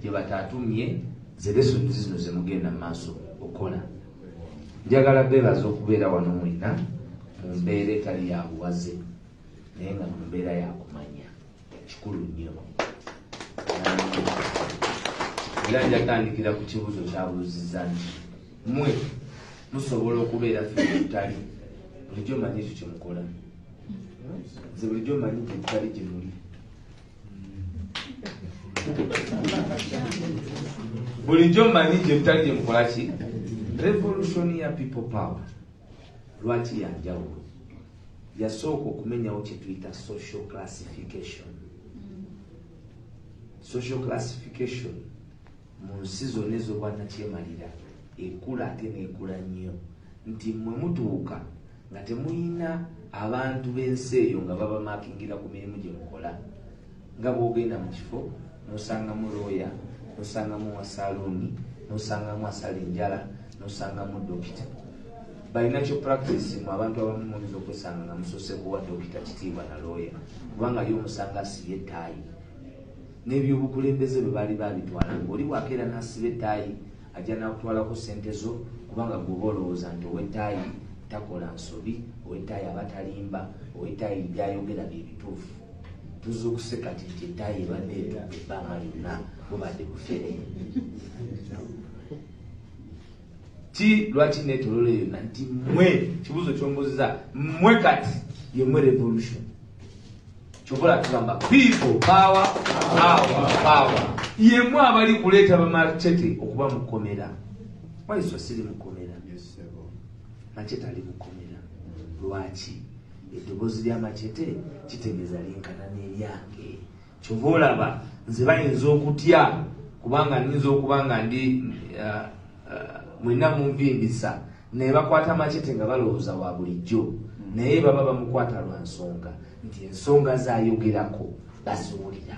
gye batatumye ze lesson zino ze mugenda maaso okola. Njagala beebaza okubeera wano mwena mu mbeera etali ya buwaze naye nga mu mbeera ya kumanya kikulu nnyo. Era njatandikira ku kibuuzo kyabuuzizza nti mmwe musobola okubeera ffe tutali bulijjo manyi ekyo kyemukola nze bulijjo manyi gye tutali gye muli bulijjo manyi gye tutali gye mukola ki. Revolution ya people power lwaki yanjawulo yasooka okumenyawo kye tuyita social classification. Social classification mu nsi zonna ez'obwannakyemalira ekula ate neekula nnyo nti mmwe mutuuka nga temuyina abantu b'ensi eyo nga babamakingira ku mirimu gye mukola. Nga bw'ogenda mu kifo n'osangamu looya, n'osangamu wasaluuni, n'osangamu asala enjala, n'osangamu dokita. Balina kyo practice mu abantu abamu muyinza okwesanga nga musose kuwa dokita kitiibwa na looya kubanga yo omusanga asibye ettaayi. N'ebyobukulembeze bwe baali babitwala ng'oli bwakeera n'asiba ettaayi ajja n'akutwalako ssente zo kubanga gweoba olowooza nti ow'ettaayi takola nsobi, ow'ettaayi aba talimba, ow'ettaayi byayogera bye bituufu. Tuzza okuseka nti ettaayi ebadde etudde ebbanga lyonna bubadde bufere. Ki lwaki neetolola eyo nti mmwe kibuuzo ky'ombuuziza mmwe kati yemmwe revolution. Chobola tugamba people power power. Yemmwe abali kuleeta bamachete okuba mukomera. Waiso siri mukomera. Machete ali mukomera. Lwaki? Eddoboozi ly'amachete kitegeeza linkana n'eryange. Kyova olaba nze bayinza okutya kubanga nnyinza okubanga ndi mwenna munvimbisa naye bakwata amachete nga balowooza wa bulijjo naye baba bamukwata lwa nsonga nti ensonga zayogerako baziwulira.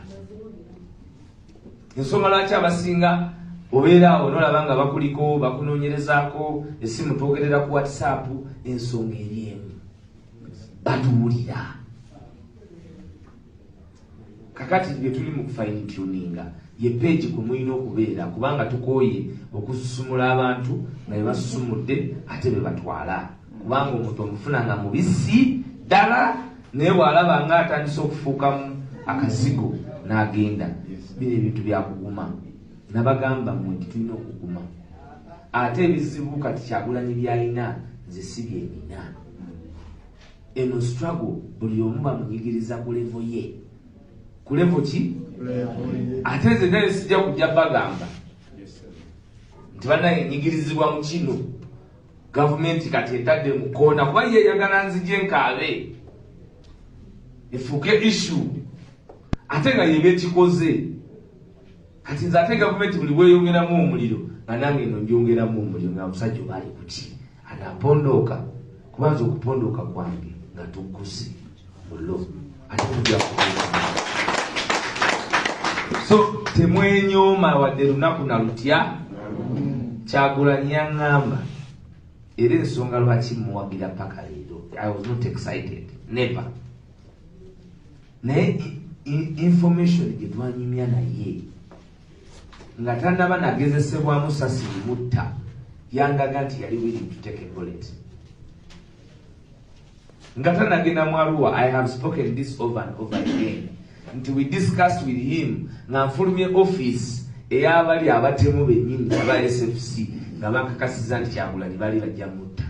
Ensonga lwaki abasinga obeera awo n'olaba nga bakuliko bakunoonyerezaako essimu twogerera ku WhatsApp, ensonga eri emu batuwulira. Kakati bye tuli mu fine tuninga ye page kwe mulina okubeera kubanga tukooye okususumula abantu nga bye basusumudde ate be batwala kubanga omuntu omufuna nga mubisi ddala naye bw'alaba nga atandise okufuukamu akazigo n'agenda. Bino ebintu byakuguma nabagamba mmwe nti tulina okuguma. Ate ebizibu kati Kyagulanyi byalina nze si byenina. Eno struggle buli omu bamunyigiriza ku levo ye. Ku levo ki? Ate nze naye sijja kujja bagamba nti bannanyigirizibwa mu kino gavumenti kati etadde mu koona kuba ye eyagala nzije nkaabe efuuke issue ate nga yeba ekikoze. Kati nze ate gavumenti buli bweyongeramu omuliro nga nange eno ndyongeramu omuliro nga musajja oba ali kuki anapondooka kuba nze okupondooka kwange nga tugguse mulo ate tujja kuaa. So temwenyooma wadde lunaku na lutya. Kyagulanyi yaŋŋamba era ensonga lwaki muwagira paka leero. I was not excited. Never. Naye information gye twanyumya naye nga tannaba nagezesebwamu sasi limutta yandaga nti yali willing to take a bullet. Nga tannagenda mu Arua. I have spoken this over and over again. Nti we discussed with him nga nfulumye office ey'abali abatemu bennyini aba SFC nga bakakasiza nti Kyagulanyi bali bajja mutta.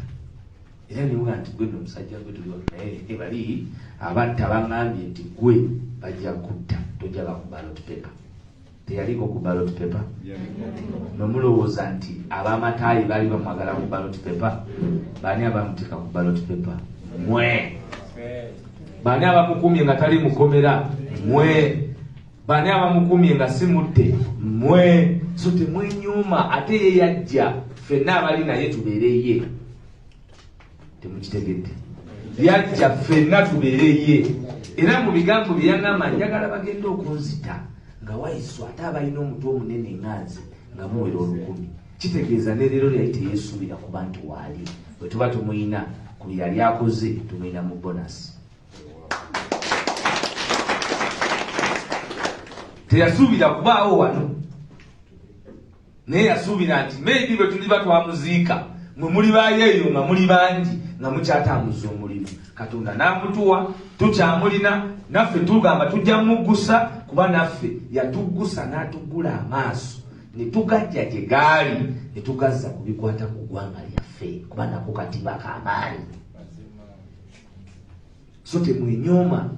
Era niwuga nti gwe n'omusajja gwe tuli naye bali abatta baŋŋambye nti gwe bajja kutta tojja bakuba ballot paper. Teyaliko ku ballot paper. Nomulowooza nti ab'amataayi baali bamwagala ku ballot paper. Baani abamuteeka ku ballot paper? Mwe. Baani abamukumye nga tali mukomera? Mwe. Baani abamukumye nga si mutte? Mwe. So temwenyuuma ate ye yajja ffenna abali naye tubeereye. Temukitegedde. Yajja ffenna tubeereye. Era mu bigambo bye yaŋŋamba njagala bagenda okunzita nga Wayiso ate abalina omutwe omunene ŋŋanzi nga muwera 1,000. Kitegeeza ne leero yali teyeesuubira ku bantu waali. Bwe tuba tumuyina ku yali akoze tumuyina mu bonasi. Teyasuubira kubaawo wano. naye yasuubira nti maybe bwe tuliba twamuziika mwe muli bayeeyo nga muli bangi nga mukyatambuza omulimu. Katonda n'amutuwa, tukyamulina, naffe tugamba tujja muggusa kuba naffe yatuggusa n'atuggula amaaso ne tugajja gye gaali ne tugazza ku bikwata ku ggwanga lyaffe kuba nako katiba k'amaanyi. So temwenyooma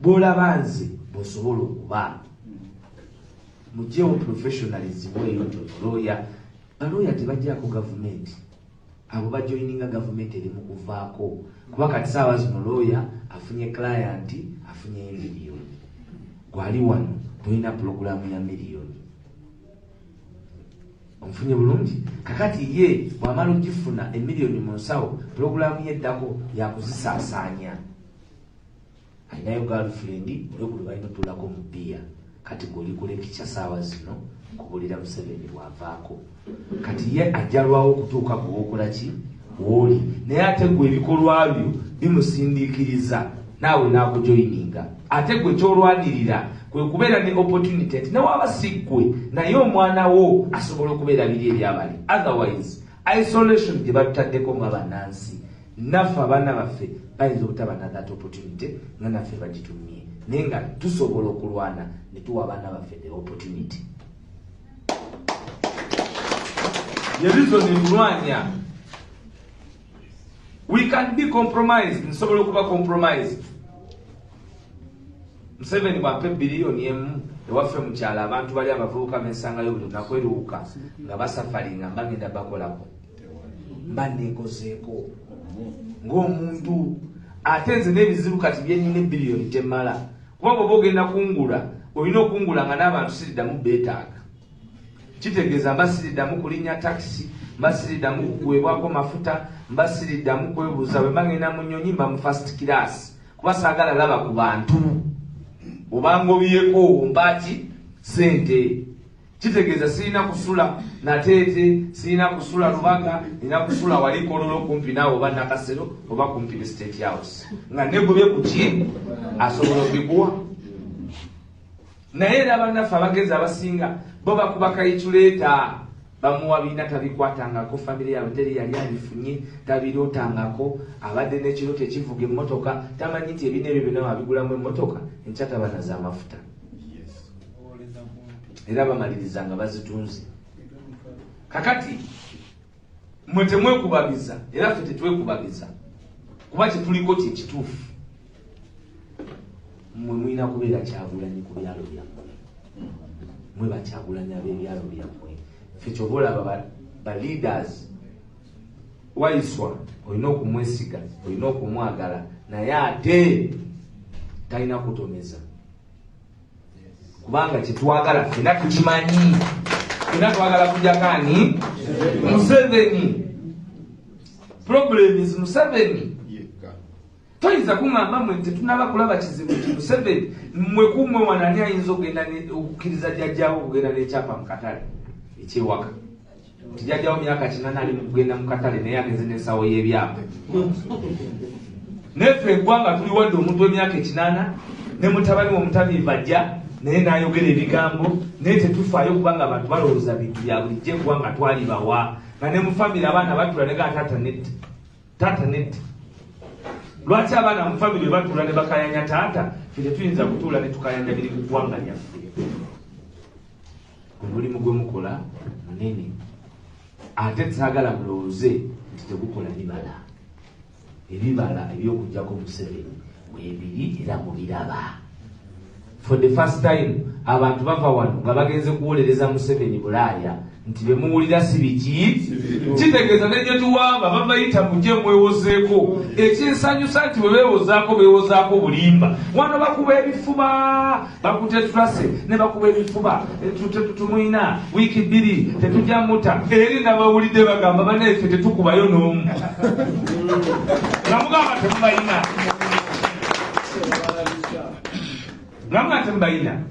bw'olaba nze bw'osobola okuba mugyewo professionalism eyo tolooya. Balooya tebajjako gavumenti, abo bajoyininga gavumenti eri mu kuvaako kuba kati saawa zino looya afunye client afunye miliyoni, gwali wano tolina pulogulaamu ya miliyoni. Omufunye bulungi? Kakati ye bw'amala ogifuna emiliyoni mu nsawo, pulogulaamu yeddako yakuzisaasaanya. Alinayo girlfriend olwekulu balina otulako mu bbiya, kati gweolikuleki kya saawa zino kubulira Museveni bw'avaako. Kati ye ajjalwawo okutuuka bw'okola ki w'oli, naye ate gwe ebikolwa byo bimusindiikiriza naawe n'akujoyininga. Ate gwe kyolwanirira kwe kubeera ne opportunity nti newaba si ggwe naye omwana wo asobola okubeera biri ebyabali. Otherwise isolation gye batutaddeko nga bannansi, naffe abaana baffe bayinza obutaba na that opportunity nga naffe bagitumye, naye nga tusobola okulwana ne tuwa abaana baffe the opportunity. Ye reason enlwanya we can be compromised, nsobola okuba compromised. Museveni bwampa biliyoni emu ewaffe mu kyalo abantu bali abavubuka bensangayo buli lunaku eruuka nga basafalinga mba ngenda bakolako, mba neekozeeko ng'omuntu. Ate nze n'ebizibu kati byennyina ebiliyoni temmala, kuba bw'oba ogenda kungula olina okungula nga n'abantu siriddamu beetaaga. Kitegeeza mba siriddamu kulinnya takisi, mba siriddamu kugwebwako mafuta, mba siriddamu kwebuuza bwe mba ngenda mu nnyonyi mba mu first class kuba saagala laba ku bantu obanga obiyeko mpaki sente. Kitegeeza sirina kusula Nateete, sirina kusula Lubaga, nina kusula wali Kololo kumpi naawe oba Nakasero oba kumpi ne State House nga negobye ku ki asobola okubikuwa. Naye era bannaffe abagezi abasinga bo bakuba kayiculeeta bamuwa biina tabikwatangako, famire yaabwe teri yali abifunye tabirootangako, abadde n'ekiro tekivuga emmotoka, tamanyi nti ebiina ebyo byonna wabigulamu emmotoka enkya tabanaza amafuta. Era bamaliriza nga bazitunze. Kakati mwe temwekubagiza era ffe tetwekubagiza kuba kyetuliko kye kituufu. Mwe mulina kubeera Kyagulanyi ku byalo byammwe, mwe Bakyagulanyi ab'ebyalo byammwe. Ffe ky'oba olaba ba leaders Waiswa olina okumwesiga, olina okumwagala, naye ate talina kutomeza kubanga kyetwagala ffenna tukimanyi. Ffenna twagala kujakani Museveni. Problem is Museveni. Toyinza kuŋŋamba mwe tetunaba kulaba kizibu ki Museveni mmwe kummwe wanani ayinza okugenda okukkiriza jjajjaawo okugenda n'ekyapa mu katale ekyewaka. Nti jjajjaawo myaka 8 ali mu kugenda mu katale naye agenze n'ensawo y'ebyapa. Neffe eggwanga tuli wadde omuntu w'emyaka 8 ne mutabani w'omutamiivu ajja naye n'ayogera ebigambo naye tetufaayo kubanga abantu balowooza bintu bya bulijjo eggwanga twali bawa nga ne mu famire abaana batula ne taata netta. Lwaki abaana mu famire batula ne bakayanya taata, ffe tetuyinza kutuula ne tukayanya biri mu ggwanga lyaffe? Omulimu gwe mukola munene, ate saagala mulowooze nti tegukola bibala. Ebibala eby'okuggyako Museveni weebiri era mubiraba. For the first time abantu bava wano nga bagenze kuwolereza Museveni Bulaaya nti be muwulira si biki. Kitegeeza n'ennyo tuwamba babayita mujje mwewozeeko. Ekinsanyusa nti bwe beewozaako bulimba. Wano bakuba ebifuba bakutetulase ne bakuba ebifuba tumuyina wiiki 2 tetujja muta eri nabawulidde bagamba banaife tetukubayo n'omu. Namugamba temubayina. Namugamba temubayina.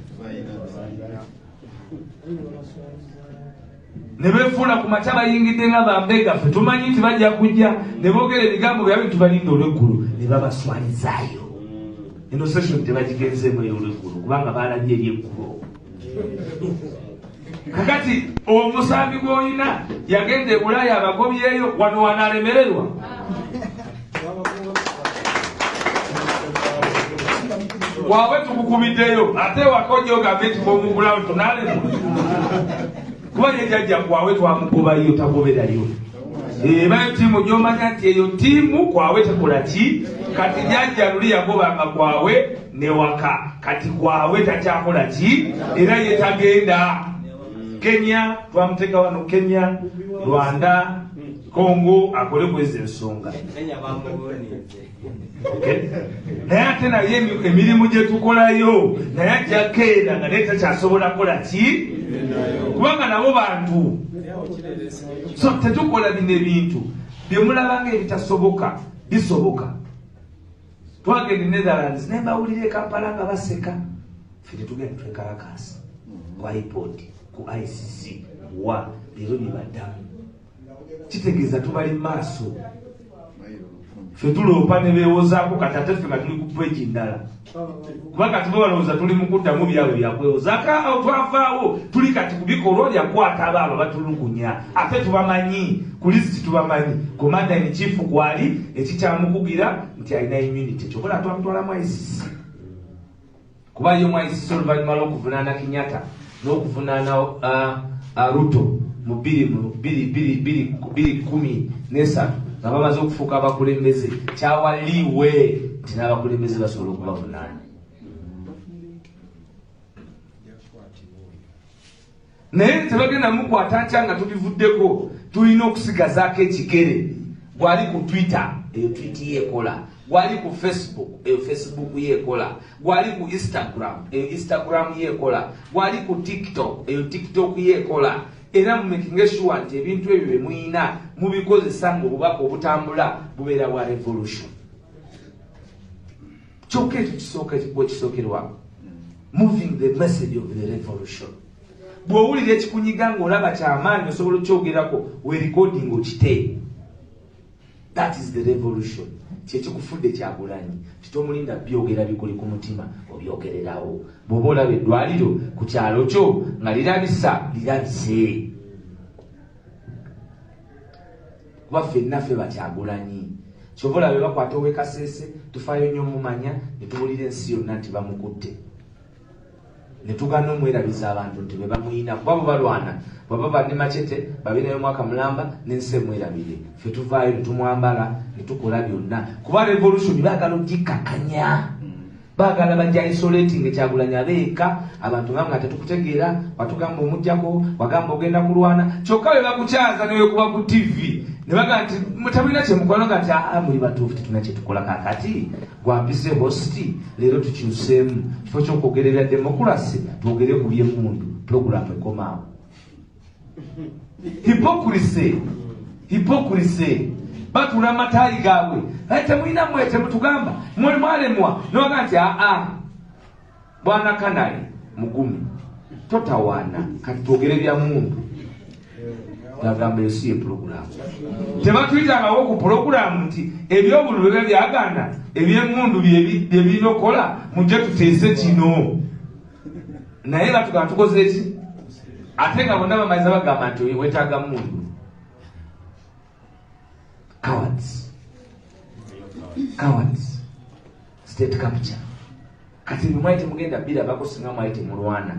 Ne beefuula ku makya bayingidde nga bambega ffe tumanyi nti bajja kujja ne boogera ebigambo byabwe tubalinda olw'eggulu ne babaswalizaayo. Eno session tebagigenzeemu ey'olw'eggulu kubanga baalabye ery'eggulu. kakati omusambi gw'olina yagenda e Bulaaya abagobyeyo wano wanaalemererwa. Waawe tukukubiddeyo ate wakojo ogambe nti bw'omugulawo tunaalemwa. Kuba ye jjajja kwawe twamugobayo tagoberayo. Bayo ttiimu gy'omanya nti eyo ttiimu kwawe tekola ki? Kati jjajja luli yagobanga kwawe ne waka. Kati kwawe takyakola ki? Era ye tagenda. Kenya twamuteeka wano, Kenya, Rwanda, Congo akole kwezi ensonga. Naye ate naye emirimu gye tukolayo naye ajja keera nga naye takyasobola kukola ki? Kubanga nabo bantu. So tetukola bino ebintu bye mulaba ng'ebitasoboka bisoboka. Twagenda Netherlands naye mbawulira e Kampala nga baseka. Ffe tetugenda twekalakaasa ku iPod ku ICC wa leero bibaddamu. Kitegeeza tubali maaso. Ffe tuloopa ne beewozaako kati ate ffe nga tuli ku pweji ndala. Kubanga tuba balowooza tuli mu kuddamu byabwe byakwewozaako awo twavaawo tuli kati ku bikolwa byakwata abaabo batulugunya. Ate tubamanyi ku lisiti tubamanyi. Commander in chief gwali ekikyamukugira nti alina immunity. Kyokola twamutwalamu ICC. Kuba yo mu ICC oluvannyuma lw'okuvunaana Kenyatta n'okuvunaana Ruto mu 2013 nga bamaze okufuuka abakulembeze kyawaliwe nti n'abakulembeze basobola okubavunaana. Naye tebagenda mukwata nkya nga tubivuddeko, tulina okusigazaako ekigere. Gwali ku Twitter, eyo Twitter yeekola. Gwali ku Facebook, eyo Facebook yeekola. Gwali ku Instagram, eyo Instagram yeekola. Gwali ku TikTok, eyo TikTok yeekola. Era mumaking sure nti ebintu ebyo bye muyina mubikozesa ng'obubaka obutambula bubeera bwa revolution. Kyokka ekyo kisookerwa moving the message of the revolution. Bw'owulira ekikunyiga ng'olaba kyamaanyi osobola okyogerako weerikodinga okite. That is the revolution. Kyekikufudde Kyagulanyi titomulinda byogera bikuli ku mutima obyogererawo. Bw'oba olaba eddwaliro ku kyalo kyo nga lirabisa lirabise. Kuba ffenna ffe Bakyagulanyi. Kyova olaba bakwata ow'e Kasese tufaayo nnyo mumanya ne tuwulira ensi yonna nti bamukutte. Ne tugaana omwerabiza abantu nti be bamuyina kuba bwe balwana bwaba badde Machete babinayo mwaka mulamba n'ensi emwerabire. Ffe tuvaayo ne tumwambala ne tukola byonna. Kuba revolution baagala ogikkakkanya. Baagala bajja isolating Kyagulanyi abeeka abantu nga tetukutegeera watugamba omujjako wagamba ogenda kulwana. Kyokka bwe bakukyaza ne wekuba ku TV ne bagamba nti mutabulina kye mukola nga nti muli batuufu tetulina kye tukola kaakati gwampise hosti leero tukyuseemu kifo ky'okwogerera demokrasi twogere ku by'emmundu puroguramu ekomaawo. Hypocrisy batula amataayi gaabwe temulina mwete mutugamba mwalemwa nowaga nti bwana Kanali Mugumi totawaana kati twogere bya mundu. Yagamba ensi ye puroguramu. Tebatuyitagawo ku puroguramu nti ebyobulu bwe byagana eby'emmundu bye birina okukola mujje tuteese kino. Naye batugamba tukoze eki? Ate nga bonna bamaliza bagamba nti wetaaga mundu. Cowards. State capture. Kati mwaite mugenda bila bako singa mwaite mulwana.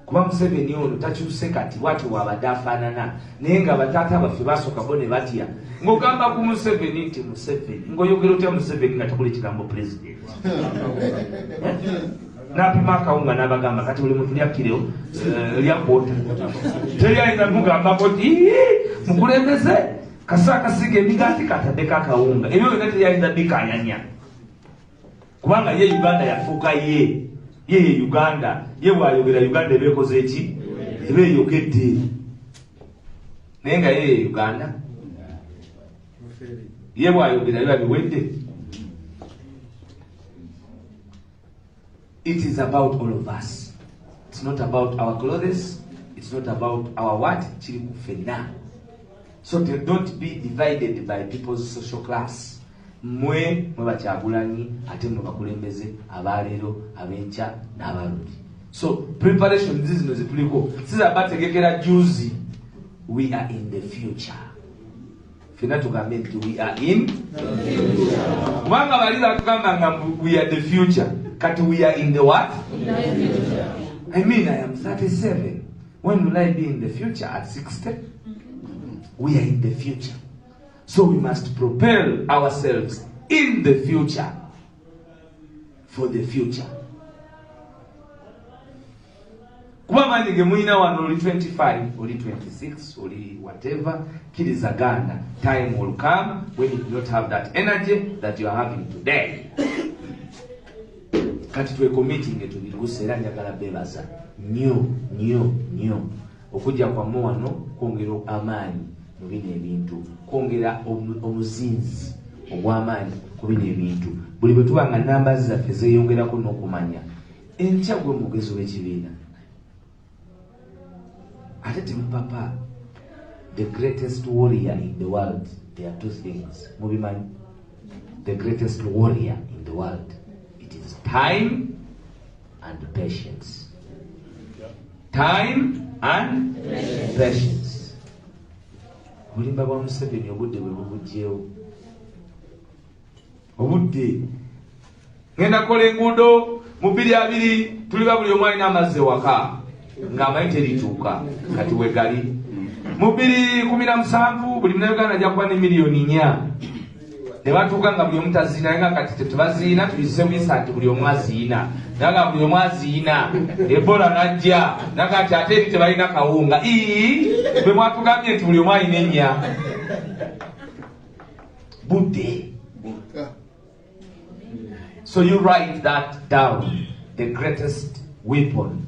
Kuba Museveni ono takyuse kati watu wabadde afaanana naye nga bataata baffe basooka bone batya ng'ogamba ku Museveni nti Museveni ng'oyogera otya Museveni nga tekuli kigambo president. N'apima akawunga n'abagamba kati buli muntu lyakkirewo lyakwota teryalina mugambako nti mukulembeze kasa akasiga emigaati kataddeko akawunga ebyo byonna teryalina bikanyanya kubanga ye Uganda yafuuka ye Uganda ye bwayogera Uganda ebeekoze eki eba eyogedde naye nga ye Uganda ye bwayogera biba biwedde. It is about all of us. It's not about our clothes. It's not about our what? Chiri kufena. So don't be divided by people's social class. Mwe Bakyagulanyi ate mwe bakulembeze abaleero abenkya n'abaludi. So preparation zino zituliko sizabategekera juzi. We are in the future. Fina tugambe nti we are in the future. Mwanga balira tugamba nga we are the future. Kati we are in the what? In the future. I mean, I am 37. When will I be in the future? At 60? We are in the future. So we must propel ourselves in the future. For the future. Kuba manyi muina wano oli 25, oli 26, oli whatever, kirizaganda. Time will come when you do not have that energy that you are having today. Kati tuwe committing to biguse era njagala bebaza. Nyo. Okujja kwa muwano kwongera amaanyi mu bino ebintu. Kwongera omuzinzi ogw'amaanyi ku bino ebintu. Buli bwe tuba nga namba zaffe zeeyongerako n'okumanya. Enkya gwe mugezi w'ekibiina. Ate temupapa, the greatest warrior in the world, there are two things. Mubimanyi, the greatest warrior in the world, it is time and patience. Time and patience. Bulimba bwa Museveni obudde bwe bubujjeewo. Obudde ngenda kola enguudo mu 2-2 tuliba buli omu alina amazzi waka nga amayite lituuka kati wegali mu 2017 buli munnayuganda ajja kuba ne miliyoni 4 ne batuuka nga buli omu taziina nga kati tetubaziina tuyise buyisa ati buli omu aziina naga buli omu aziina Ebola najja naga ati ate eri tebalina kawunga bwe mwatugambye nti buli omu alina 4 budde. So you write that down. The greatest weapon,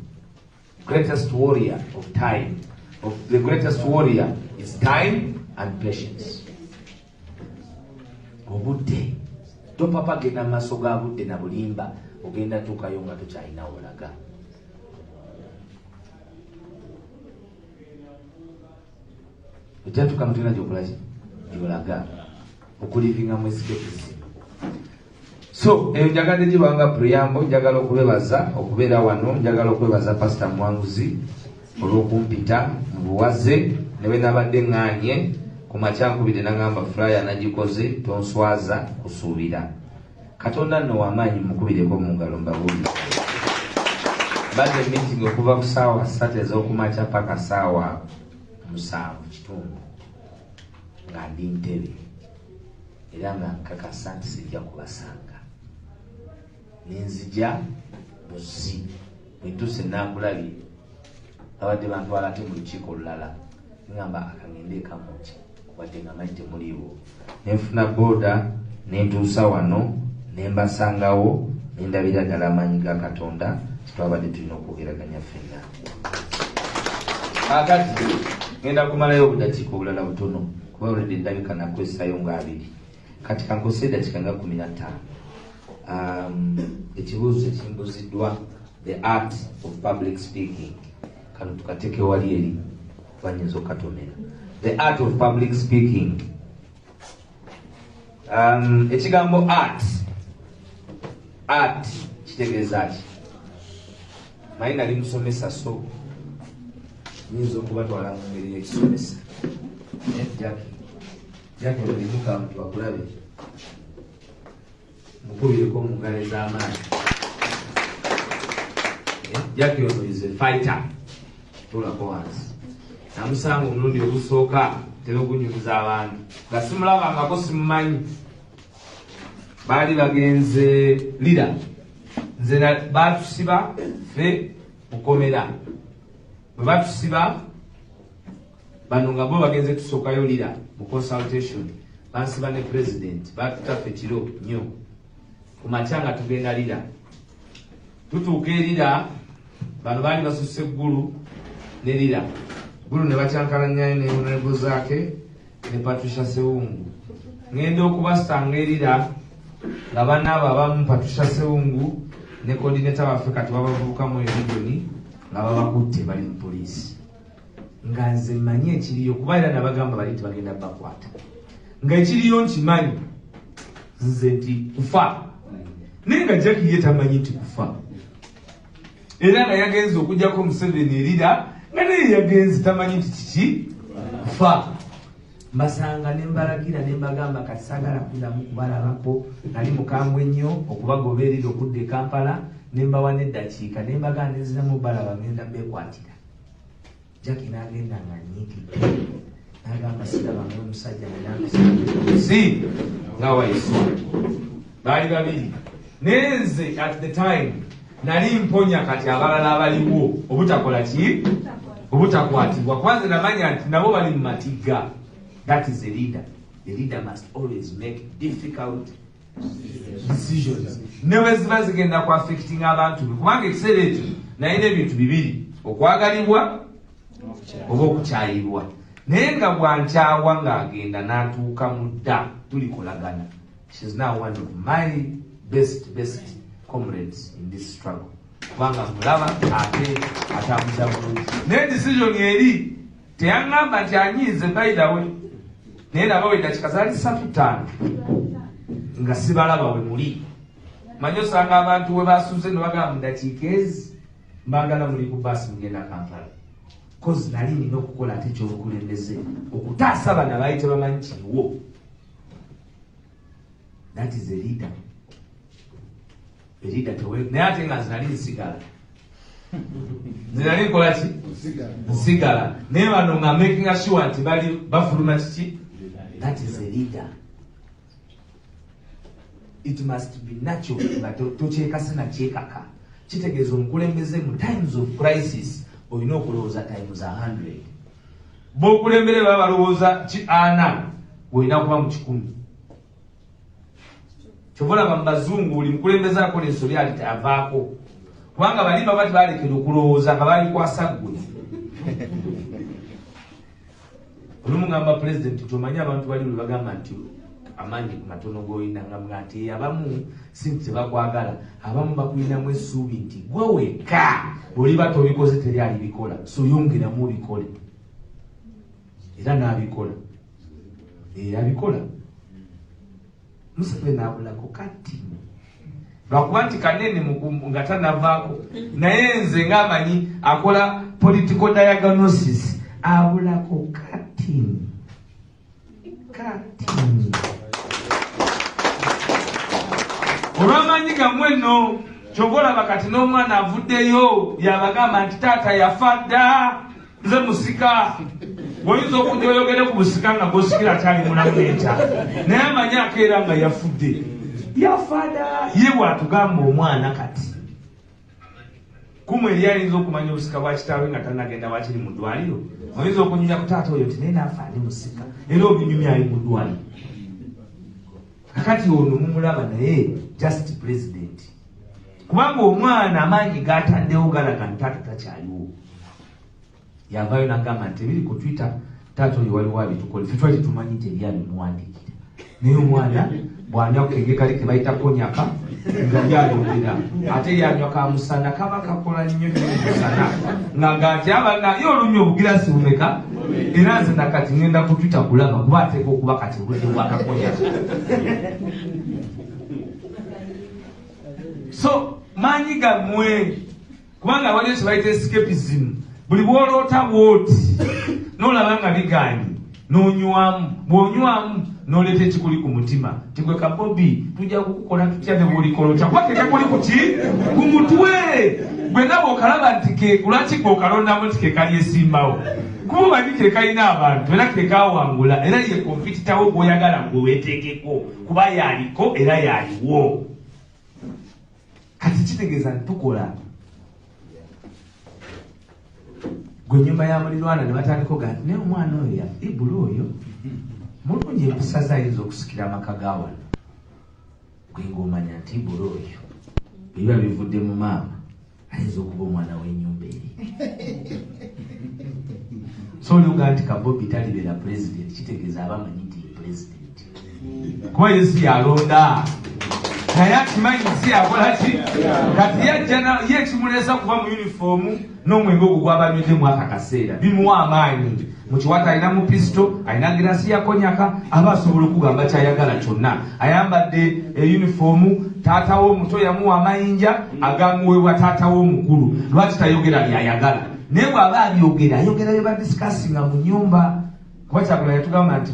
greatest warrior of time, the greatest warrior is time and patience. Obudde. To papa gena maso ga budde na bulimba ogenda tukayo nga tokyalina olaga. Ojja tukamutuna gyokulaje gyolaga okulivinga mu escapism. So, njagadde gibanga preamble, njagala okubebaza okubeera wano, njagala okwebaza Pastor Mwanguzi olw'okumpita mu buwaze ne bwe nabadde ŋŋaanye ku makyankubire nagamba flyer nagikoze tonswaza kusuubira. Katonda nno w'amaanyi mukubireko mu ngalo mbabuulire. Mbadde meeting okuva ku ssaawa 3 ez'okumakya paka ssaawa 7 kitundu nga ndi Ntebe era nga nkakasa nti sijja kubasanga. Nenzija buzi bwentuse nakulabye abadde bantwala ate mu lukiiko olulala ngamba akangende kamuki kubadde nga manyi temuliiwo nenfuna boda nentuusa wano nembasangawo nendabira ddala amaanyi ga Katonda twabadde tulina okwogeraganya ffenna. Akati ngenda kumalayo obudakiika obulala butono kuba olwedde ndabika nakwesayo nga 2 kati kankose dakiika nga 15. Ekibuuzo ekimbuziddwa the art of public speaking. Kano tukateke wali eri banyinza okatomera. The art of public speaking. Ekigambo art kitegeeza ki? Manyi nali musomesa so nyinza okubatwala mu ngeri y'ekisomesa. Jackie olimuka muntu akulabe mukubireko mu ngalo ez'amaanyi. Jackie ono is a fighter. Tulako wansi namusanga omulundi ogusooka tera okunyumiza abantu nga simulabangako simumanyi. Baali bagenze lira nze batusiba fe mukomera bwe batusiba bano nga bo bagenze tusookayo lira mu consultation bansiba ne president batutaffe kiro nnyo ku makya nga tugenda lira tutuuka erira bano baali basusse eggulu ne lira ggulu ne bakyankalanyayo ne honorable zaake ne Patricia Sewungu ngenda okubasanga erira nga bannaabo abamu Patricia Sewungu ne coordinator waffe kati babavubukamu ebidyoni nga babakutte bali mu poliisi nga nze mmanyi ekiriyo kuba era nabagamba bali tebagenda bakwata nga ekiriyo nkimanyi nze nti kufa naye nga Jackie ye tamanyi nti kufa. era nga yagenze okujjako Museveni erira nga naye yagenze tamanyi nti kiki fa. Mbasanga ne mbalagira ne mbagamba kati sagala kuddamu kubalabako, nali mukambwe nnyo okubagoberera okudda e Kampala, ne mbawa n'eddakiika ne mbagamba nziramu balaba ngenda beekwatira. Jackie n'agenda nga nyiikidde n'agamba sirabanga omusajja si nga waiswa baali babiri. Nenze at the time nali mponya kati abalala abaliwo obutakola ki obutakwatibwa. Kwanza namanya nti nabo bali mu matigga. That is a leader. The leader must always make difficult decisions. Newe ziba zigenda ku affecting abantu kubanga ekiseera ekyo nalina ebintu bibiri, okwagalibwa oba okukyayibwa. Naye nga bwankyawa ng'agenda n'atuuka mu dda tulikolagana. She is now one of my best comrades in this struggle. Kubanga mulaba ate atambuza bulungi. Naye decision eri teyaŋŋamba nti anyiize by the way. Naye nabo eddakiika zaali 3-5 nga sibalaba we muli. Manyi osanga abantu we basuze ne bagamba mu ddakiika ezi mbagala muli ku baasi mugenda Kampala. Kozi nali nina okukola ate ekyobukulembeze okutaasa bana baali tebamanyi kiriwo. That is a leader. A leader tewe naye ate nga zinali nsigala. Zinali nkola ki? Nsigala. Naye bano nga making sure nti bali bafuluma kiki? That is a leader. It must be natural nga tokyekase na kyekaka. Kitegeeza omukulembeze mu times of crisis olina okulowooza times 100. B'okulembere baba balowooza 4 olina kuba mu 100. Kyova mu bazungu buli mukulembeze akola ensobi ali avaako. Kubanga bali baba tebalekera okulowooza nga bali kwasaggwe. Olumugamba president tumanyi abantu bali bwe bagamba nti amaanyi matono g'olina nga nti abamu si nti tebakwagala, abamu bakulinamu essuubi nti gwe wekka bw'oli bato obikoze teri alibikola, so yongeramu obikole. Era n'abikola. Abikola. Museveni abulako kati. Lwakuba nti kanene nga tanavaako. Naye nze ng'amanyi akola political diagnosis. Abulako kati. Olw'amaanyi gammwe nno kyova olaba kati n'omwana avuddeyo yabagamba nti taata yafa dda nze musika. Oyinza okujja oyogere ku busika nga gwosikira akyali mulamu n'ekya. Naye amanyi akeera nga yafudde. Yafa dda. Ye bw'atugamba omwana kati. Kumu eri ayinza okumanya obusika bwa kitaawe nga tanagenda wakiri mu ddwaliro. Oyinza okunyumya ku taata oyo nti naye naafa ali musika. Era obinyumya ali mu ddwaliro. Kakati ono mumulaba naye just president. Kubanga omwana amaanyi g'ataddewo galaga nti taata takyaliwo. Yavaayo n'agamba nti ebiri ku Twitter taata oyo waliwo abitukole. Ffe twali tumanyi nti eri abimuwandiikira. Naye omwana bw'anywa kenge kali ke bayita konyaka nga byalondera. Ate yanywa ka musana kaba kakola nnyo musana. Ng'agati naye olumya obugirasi bumeka. Era nze nakati ngenda ku Twitter kulaba kuba ateeka okuba kati obudde bwakakonyaka. So maanyi gammwe kubanga waliyo kye bayita escapism. Buli bw'oloota bw'oti n'olaba nga bigaanyi n'onywamu. Bw'onywamu n'oleeta ekikuli ku mutima. Tigwe Kabobi tujja kukukola tutya ne bw'olikolota. Kuba tekekuli ku ki? Ku mutwe. Gwe nabo okalaba nti lwaki gwe okalondamu nti ke kali esimbawo. Kuba omanyi ke kalina abantu era ke kaawangula era ye kompititawo gw'oyagala gwe weeteekeko. Kuba yaliko era yaliwo. Kati kitegeeza nti tukola. Gwe ennyumba ya mulirwana ne batandika oga nti naye omwana oyo yafibula oyo mulungi empisa ze ayinza okusikira amaka ga wano. Gwe ng'omanya nti ibula oyo biba bivudde mu maama ayinza okuba omwana w'ennyumba eri. So olyoga nti Kabobi talibeera president kitegeeza abamanyi nti ye president. Kuba ye si yalonda. Naye akimanyi si yakola ki? Kati yajja ye ekimuleesa kuva mu yunifoomu n'omwenge ogwo gw'abanywedde mu aka kaseera bimuwa amaanyi. Mu kiwato alina mu pisito, alina girasi ya konyaka, aba asobola okugamba kyayagala kyonna. Ayambadde yunifoomu taata w'omuto yamuwa amayinja agamuweebwa taata w'omukulu. Lwaki tayogera byayagala? Naye bw'aba abyogera ayogera bye badisikasinga mu nnyumba. Kuba Kyagulanyi yatugamba nti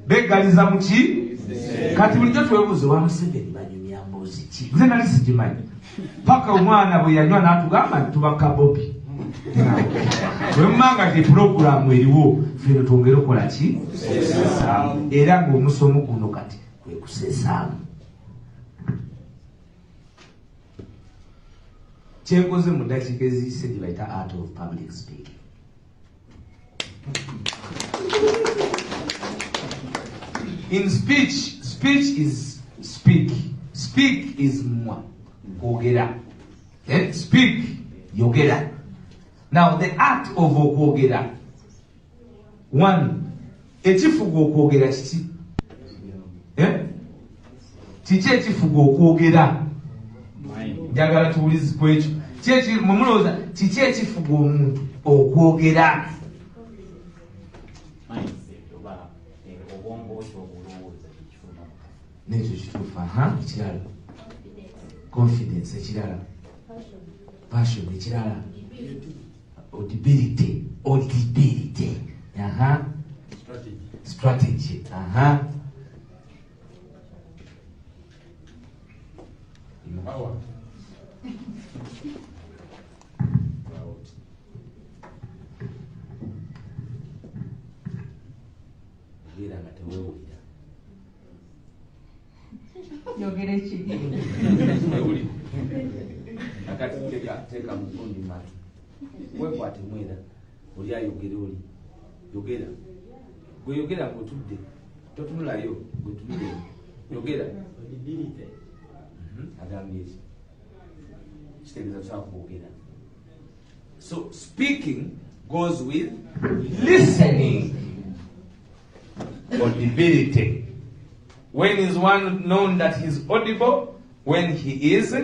beggaliza mu ki? Kati bulijjo twebuuze wa Museveni banyumya mboozi ki? Nze nali sigimanyi paka omwana bwe yanywa n'atugamba nti tubaka Bobi. Bwe mmanga nti pulogulaamu eriwo feno twongere okukola ki? Era ng'omusomo guno kati kwe kuseesaamu. Kyenkoze mu ddakiika eziyise gye bayita art of public speaking. In speech, speech is speak. Speak is mwa. Kwogera. Speak, yogera. Now, the act of okwogera. One, ekifuga okwogera kiki? Kiki ekifuga okwogera? Njagala tuwulize ku ekyo. Mumulowooza, kiki ekifuga omuntu okwogera? Nekyo kituufu. Ekirala confidence, ekirala passion, ekirala audibility, strategy, power. Yogere ki? Akati teka mukundi matu. Wekwate mwera. Oli ayogere oli. Yogera. Gwe yogera ng'otudde. Totunulayo. Gwe tunule. Yogera. Agambye eki. Kitegeeza tusobola kwogera. So speaking goes with listening. Audibility. When is one known that he is audible? When he is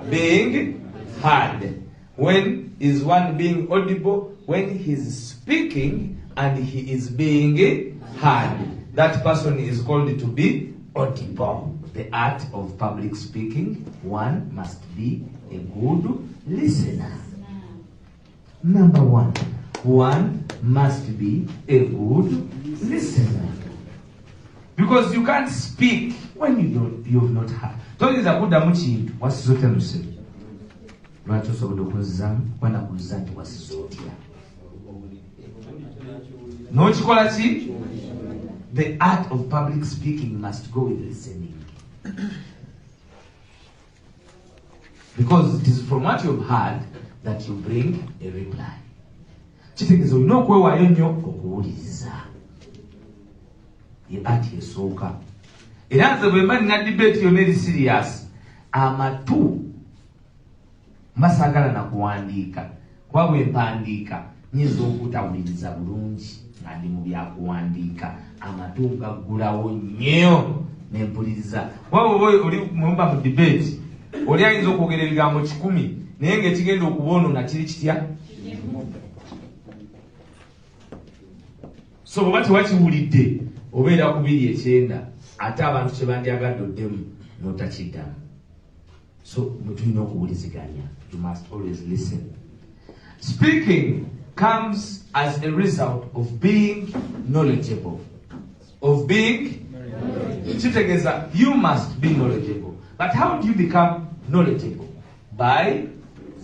being heard. When is one being audible? When he is speaking and he is being heard. That person is called to be audible. The art of public speaking, one must be a good listener. Number one must be a good listener. Because you can't speak when you've not heard. Toyiza kuddamu kintu wasizotemuse. Lwaki osobola okunzizamu banakuliza nti wasizootya. N'okikola ki? The art of public speaking must go with listening. Because it is from what you've heard that you bring a reply. Kitegeeza olina okwewaayo nnyo okuwuliriza. Ye ati esooka. Era nze bwe mba nina debate yonna eri serious, amatu masaagala na kuwandiika. Kuba bwe mpandiika nyinza okutawuliriza bulungi nga ndi mu byakuwandiika. Amatu gaggulawo nnyo ne mpuliriza. Waba oli mumba mu debate, oli ayinza okwogera ebigambo 100 naye ng'ekigenda okuboonona kiri kitya? So bw'oba tewakiwulidde obeera 2:9 ate abantu kye bandyagadde oddemu n'otakiddamu. So bwe tulina okuwuliziganya, you must always listen. Speaking comes as a result of being knowledgeable. Of being kitegeeza you must be knowledgeable. But how do you become knowledgeable? By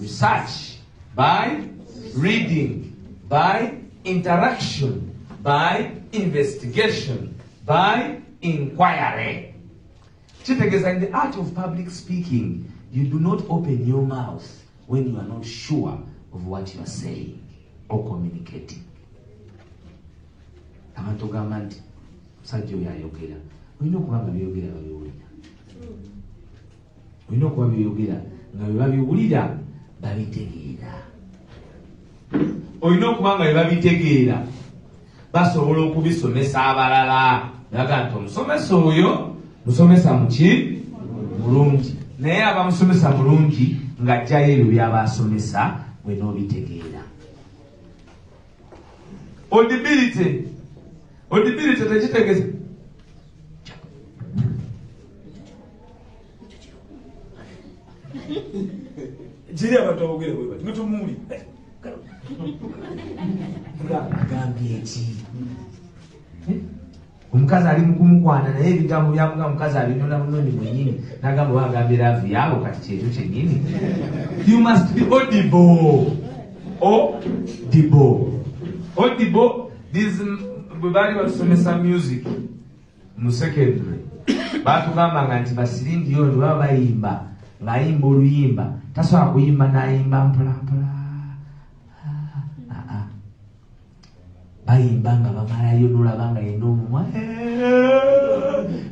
research, by reading, by interaction, by investigation, by inquiry. Kitegeeza in the art of public speaking, you do not open your mouth when you are not sure of what you are saying or communicating. Abantu gamba nti musajja oyo ayogera. Olina okuba nga byogera babiwulira. Olina okuba byogera nga bye babiwulira babitegeera. Olina okuba nga bye babitegeera basobola okubisomesa abalala. Naga nti omusomesa oyo musomesa muki mulungi. Naye abamusomesa mulungi ng'ajjayo ebyo by'abasomesa bwe n'obitegeera. Audibility tekitegeeza bogere bwe bati mutumuli agambye eki omukazi ali mukumukwana naye ebigambo byamugamba omukazi abinona munoni mwenyini nagamba wagambira avu yaabo kati kyekyo kyenyini. You must be audible. Audible. This bwe baali basomesa music mu secondary batugambanga nti basirindi oyo baba bayimba ng'ayimba oluyimba tasobola kuyimba n'ayimba mpolampola. Bayimba nga bamalayo nolabanga yena omumwa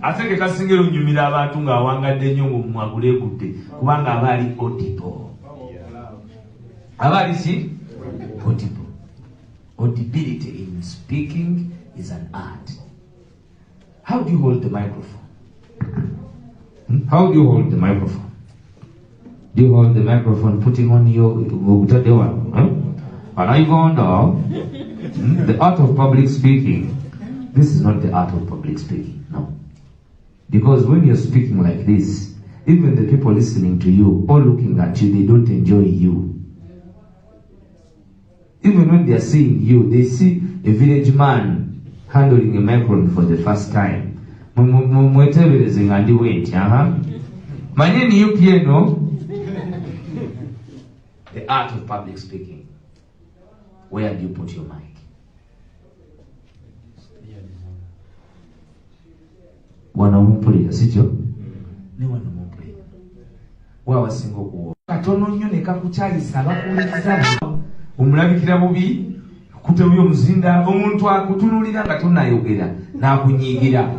ate ke kasingira onyumira abantu ng'awangadde nnyo ng'omumwa guleegudde kubanga aba ali audible. Aba ali ki? Audible. Audibility in speaking is an art. How do you hold the microphone? How do you hold the microphone? Do you hold the microphone putting on your the art of public speaking? This is not the art of public speaking, no. Because when you're speaking like this, even the people listening to you or looking at you, they don't enjoy you. Even when they are seeing you, they see a village man handling a microphone for the first time. The art of public speaking. Where do you put your mic? Wanamumpulira sityo? Ne wanamumpulira. Wawasinga okuwa. Katono nnyo ne kakukyalisa abakuwuliriza omulabikira bubi kutebuya omuzinda omuntu akutunulira nga tonayogera n'akunyiigira.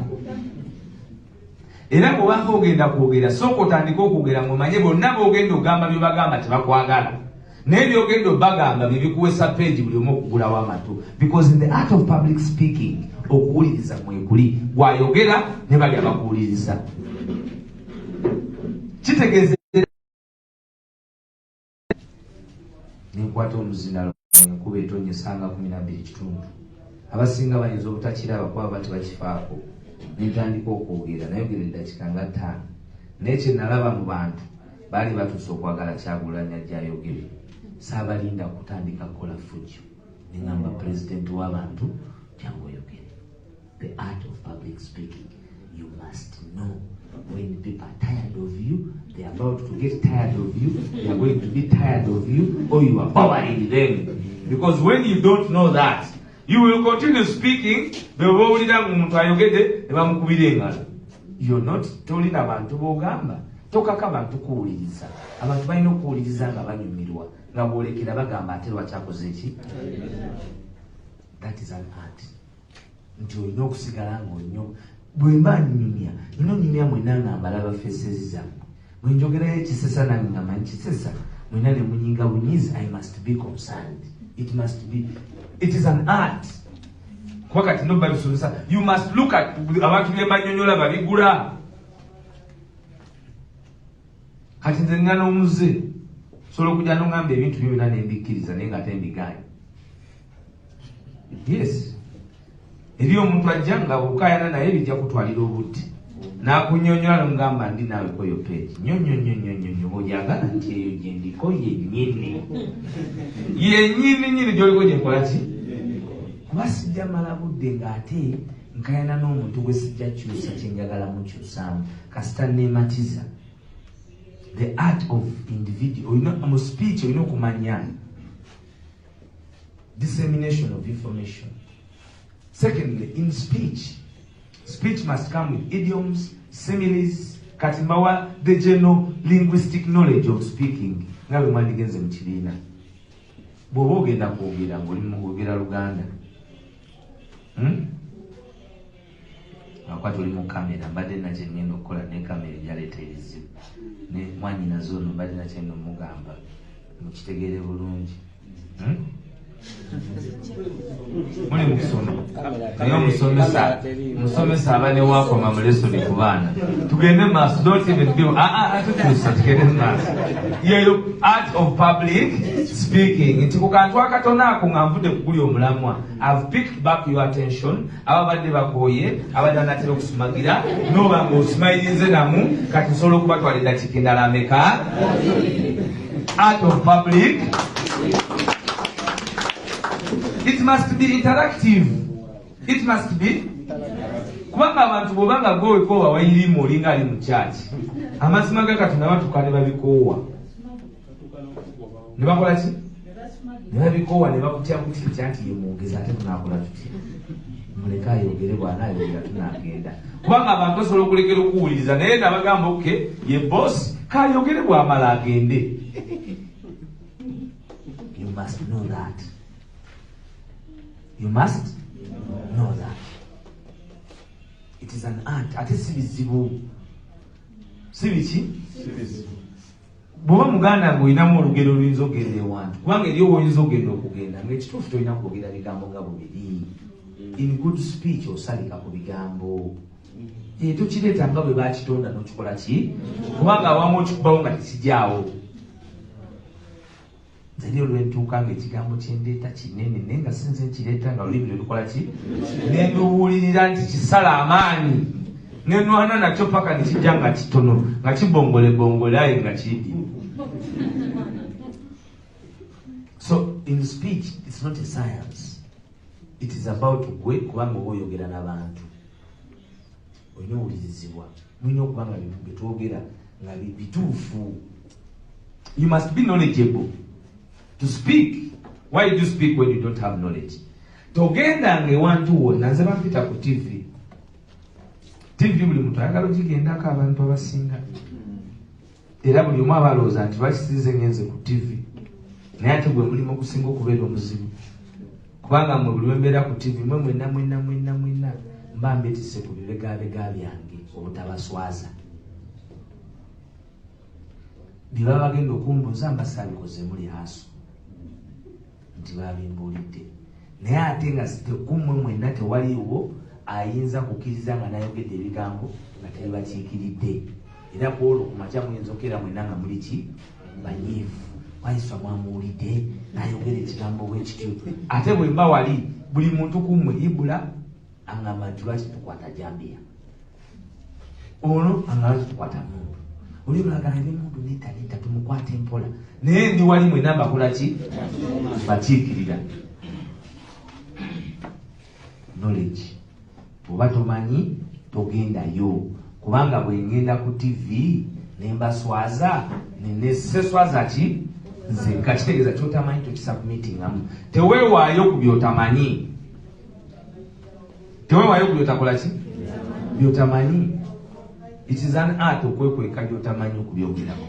Era bw'obanga ogenda kwogera sooka otandika okwogera ng'omanye bonna b'ogenda ogamba bye bagamba tebakwagala. Naye byogenda obagamba bye bikuwesa peegi buli omu okugulawo amatu. Because in the art of public speaking, okuwuliriza mwekuli. Bw'ayogera ne bali abakuwuliriza. Kitegeeza nenkwata omuzindaalo enkuba etonyesanga 12 kitundu. Abasinga bayinza obutakiraba kuba bati bakifaako. Nintandika okwogera nayogera eddakiika nga 5. Naye kye nalaba mu bantu baali batuuse okwagala Kyagulanyi ajja ayogere. Saabalinda kutandika kukola fujjo. Ne ngamba pulezidenti w'abantu jangu oyogere. The art of public speaking. You must know when people are tired of you, they are about to get tired of you, they are going to be tired of you, or you are powering them. Because when you don't know that, you will continue speaking, you're not telling abantu bogamba. Tokaka abantu kuwuliriza. Abantu balina okuwuliriza nga banyumirwa. Nga bwolekera bagamba ate lwakyakoze ki? That is an art. Nti olina okusigala ng'onnyo. Bwe mba nnyumya, nina onyumya mwena nga mbalaba faces zammwe. Bwe njogerayo ekisesa nange nga manyi kisesa, mwena ne munyinga bunyizi, I must be concerned. It must be. It is an art. Kuba kati nobba bisomesa. You must look at abantu bye banyonyola babigula. Kati nze nina n'omuze. Sobola okujja n'ongamba ebintu byonna ne mbikkiriza naye nga ate mbigaanye. Yes. Eri omuntu ajja nga bw'okaayana naye bijja kutwalira obudde. N'akunyonyola n'omugamba ndi naawe koyo peegi. Nnyonnyonnyonnyonnyo bw'ojagala nti eyo gye ndiko yennyini. Yennyini gy'oliko gye nkola ki? Kuba sijja mala budde ng'ate nkaayana n'omuntu gwe sijja kyusa kye njagala mukyusaamu. Kasita neematiza. The art of individual, mu speech olina okumanya dissemination of information. Secondly, in speech must come with idioms, similes, katimbawa, the general linguistic knowledge of speaking. Nga bwe mwandigenze mu kibiina. Bw'oba ogenda kwogera ng'oli mu kwogera Luganda. Akwati oli mu kamera, mbadde nakye ngenda okukola ne kamera ejaleeta ebizibu. Ne mwannyinaze ono mbadde nakye nno mugamba mukitegeere bulungi. Muli mu kusoma. Naye omusomesa aba ne waakoma mu lesoni ku baana. Tugende mu maaso. Don't even do. Tukyusa tugende mu maaso. Yeyo art of public speaking. Nti ku kantu akatono ako nga nvudde kuguli omulamwa. I've picked back your attention. Ababadde bakooye, abadde anatera okusumagira, n'oba ng'osumayirinze namu, kati nsobola okubatwala eddakiika endala ameka? art of public. It must be interactive. It must be. Kubanga abantu bobanga gowe ko wayirimu olinga ali mu church. Amazima ga Katonda batukane babikowa. Ne bakola ki? Ne babikowa ne bakutya kuti chanti yemongeza ate tunakola tuti. Muleka yogere bwana ayogera tunagenda. Kubanga abantu solo kulekera okuwuliriza naye nabagamba okay ye boss ka yogere bwa mala agende. You must know that. You must know that. It is an art. Ate sibizibu. Sibichi? Sibizibu. Bwoba muganda ng'olinamu olugero oluyinza okugenda ewantu. Kubanga eri oyinza okugenda okugenda ng'ekituufu tolina kwogera bigambo nga bubiri. In good speech osalika ku bigambo. Tokireeta nga bwe bakitonda n'okikola ki? Kubanga awamu okikubawo nga tekijaawo. Nze olwentuuka ng'ekigambo kyendeeta kinene naye nga sinze nkireeta nga olulimi lukola ki? Ne nduwulirira nti kisala amaanyi. Ne nwana nakyo paka ne kijja nga kitono nga kibongole aye nga kidi. So in speech it's not a science. It is about gwe kubanga oba oyogera n'abantu. Olina owulirizibwa. Mulina okuba nga bye twogera nga bituufu. You must be knowledgeable. To speak. Why do you speak when you don't have knowledge? Togenda ngewantu wonna nze bampita ku TV. TV buli muntu ayagala ogigendako abantu abasinga. Era buli omu aba alowooza nti bakisize ngenze ku TV. Naye ate gwe mulimu okusinga okubeera omuzibu. Kubanga mwe buli wembeera ku TV mwe mwenna mba mbetise ku bibegabega byange obutabaswaza. Bye baba bagenda okumbuuza mbasabikoze muli aso. Nti babimbuulidde. Naye ate nga kumwe mwenna tewaliwo ayinza kukkiriza nga nayogedde ebigambo nga tebibakiikiridde. Era ku olwo kumakya muyinza okera mwenna nga muli ki? Banyiivu. Wayiswa mwamuwulidde nayogera ekigambo bwekityo. Ate bwe mba wali buli muntu kumwe ibula angamba nti lwaki tukwata jambiya. Ono anga lwaki tukwata muntu. Oli olagala ne muntu neta tumukwate mpola. Naye ndi wali mwenna mbakola ki? Bakiikirira. Knowledge. Oba tomanyi togendayo. Kubanga bwe ngenda ku TV ne mbaswaza ne seswaza ki? Nze nkakitegeeza kyotamanyi tokisubmitingamu. Teweewaayo ku byotamanyi. Teweewaayo ku byotakola ki? Byotamanyi. It is an art okwekweka byotamanyi okubyogerako.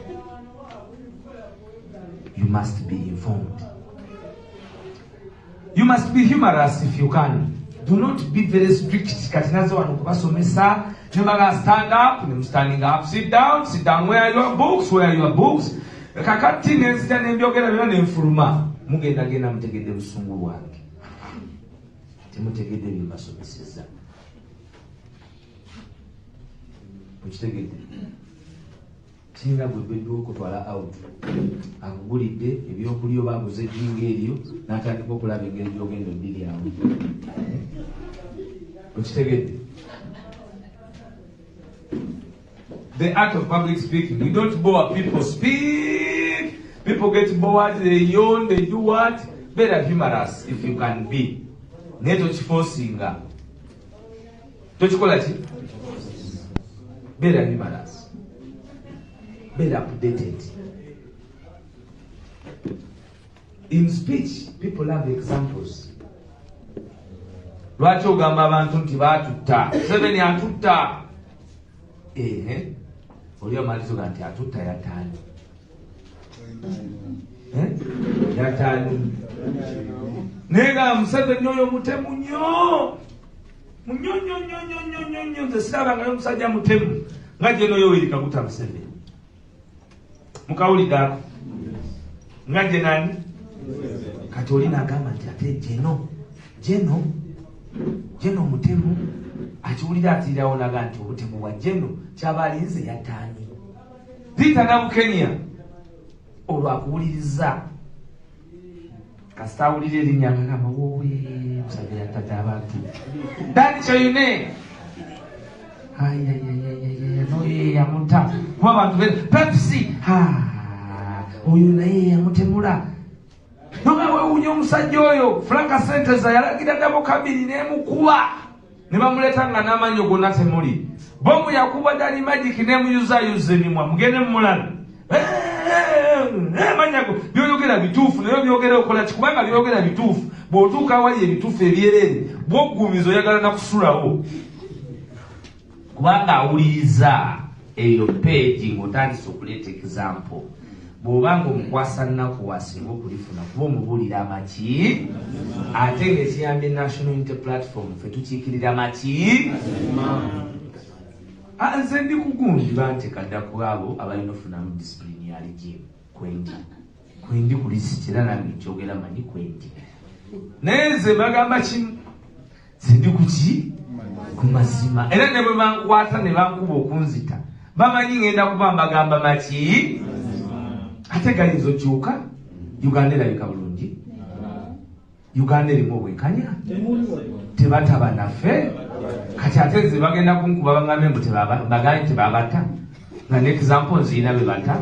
You must be informed. You must be humorous if you can. Do not be very strict. Katinazo wano kubasomesa. Nebaga stand up. I'm standing up. Sit down. Sit down. Where are your books? Where are your books? Kakati nenzita nembyogera byonna nenfuluma. Mugenda genda mutegedde busungu bwange. Temutegedde byembasomesezza. Mukitegedde. Singa gwe bedde okutwala out. Akugulidde ebyokulya baguze ejjinga eryo n'atandika okulaba engeri gy'ogenda oddiryamu. Mukitegedde. The art of public speaking. You don't bore people. Speak. People get bored. They yawn. They do what? Better humorous if you can be. Neto chifosinga. Tochikola chi? Better humorous. Better updated. In speech, people have examples. Lwaki ogamba abantu nti baatutta. Museveni atutta. Oli amalizo nti atutta yataani. Yataani. Nega Museveni oyo mutemu nnyo. Munnyo. Nze sirabanga omusajja mutemu. Nga gye n'oyo Yoweri Kaguta Museveni. Mukawulidde ako. Nga gye nani? Kati oli n'agamba nti ate Jeno mutemu. Akiwulira atirawo naga nti obutemu bwa Jeno kyaba alinze yataani. Peter Nabukenya olwo akuwuliriza. Kasita awulira erinnya ng'agamba wowe musajja yatadde abantu. Dani Kyoyune. Noye yamuta. Kuba abantu Pepsi. oyo naye yamutemula noga wewunya omusajja oyo Franka Senteza yalagira dabo kabiri nemukuba ne bamuleta nga n'amanyo gonna temuli bomu yakuba dali magic nemuyuzayuza emimwa mugende mumulana manyago byoyogera bituufu naye byogera okola kikubanga byogera bituufu bw'otuuka awali ebituufu ebyerere bw'ogumiza oyagala nakusulawo kubanga awuliriza eyo peegi ng'otandise okuleeta example bw'obanga omukwasa nnaku wasinga okulifuna kuba omubuulira amaki ate ng'ekiyambye national unity platform fe tukiikirira maki nze ndi kugundi bantekadda ku abo abalina ofunamu disciplinary gym kwendi ku lisiti era nange nkyogera manyi kwendi naye nze bagamba kimu zindi kuki ku mazima era ne bwe bankwata ne bankuba okunzita bamanyi ngenda kuba mbagamba maki ate gayinza okyuka Uganda erabika bulungi Uganda erimu obwenkanya tebataba naffe kati ate nze bagenda kunkuba bagambe mbu bagambye tebabata nga ne example nziina be bata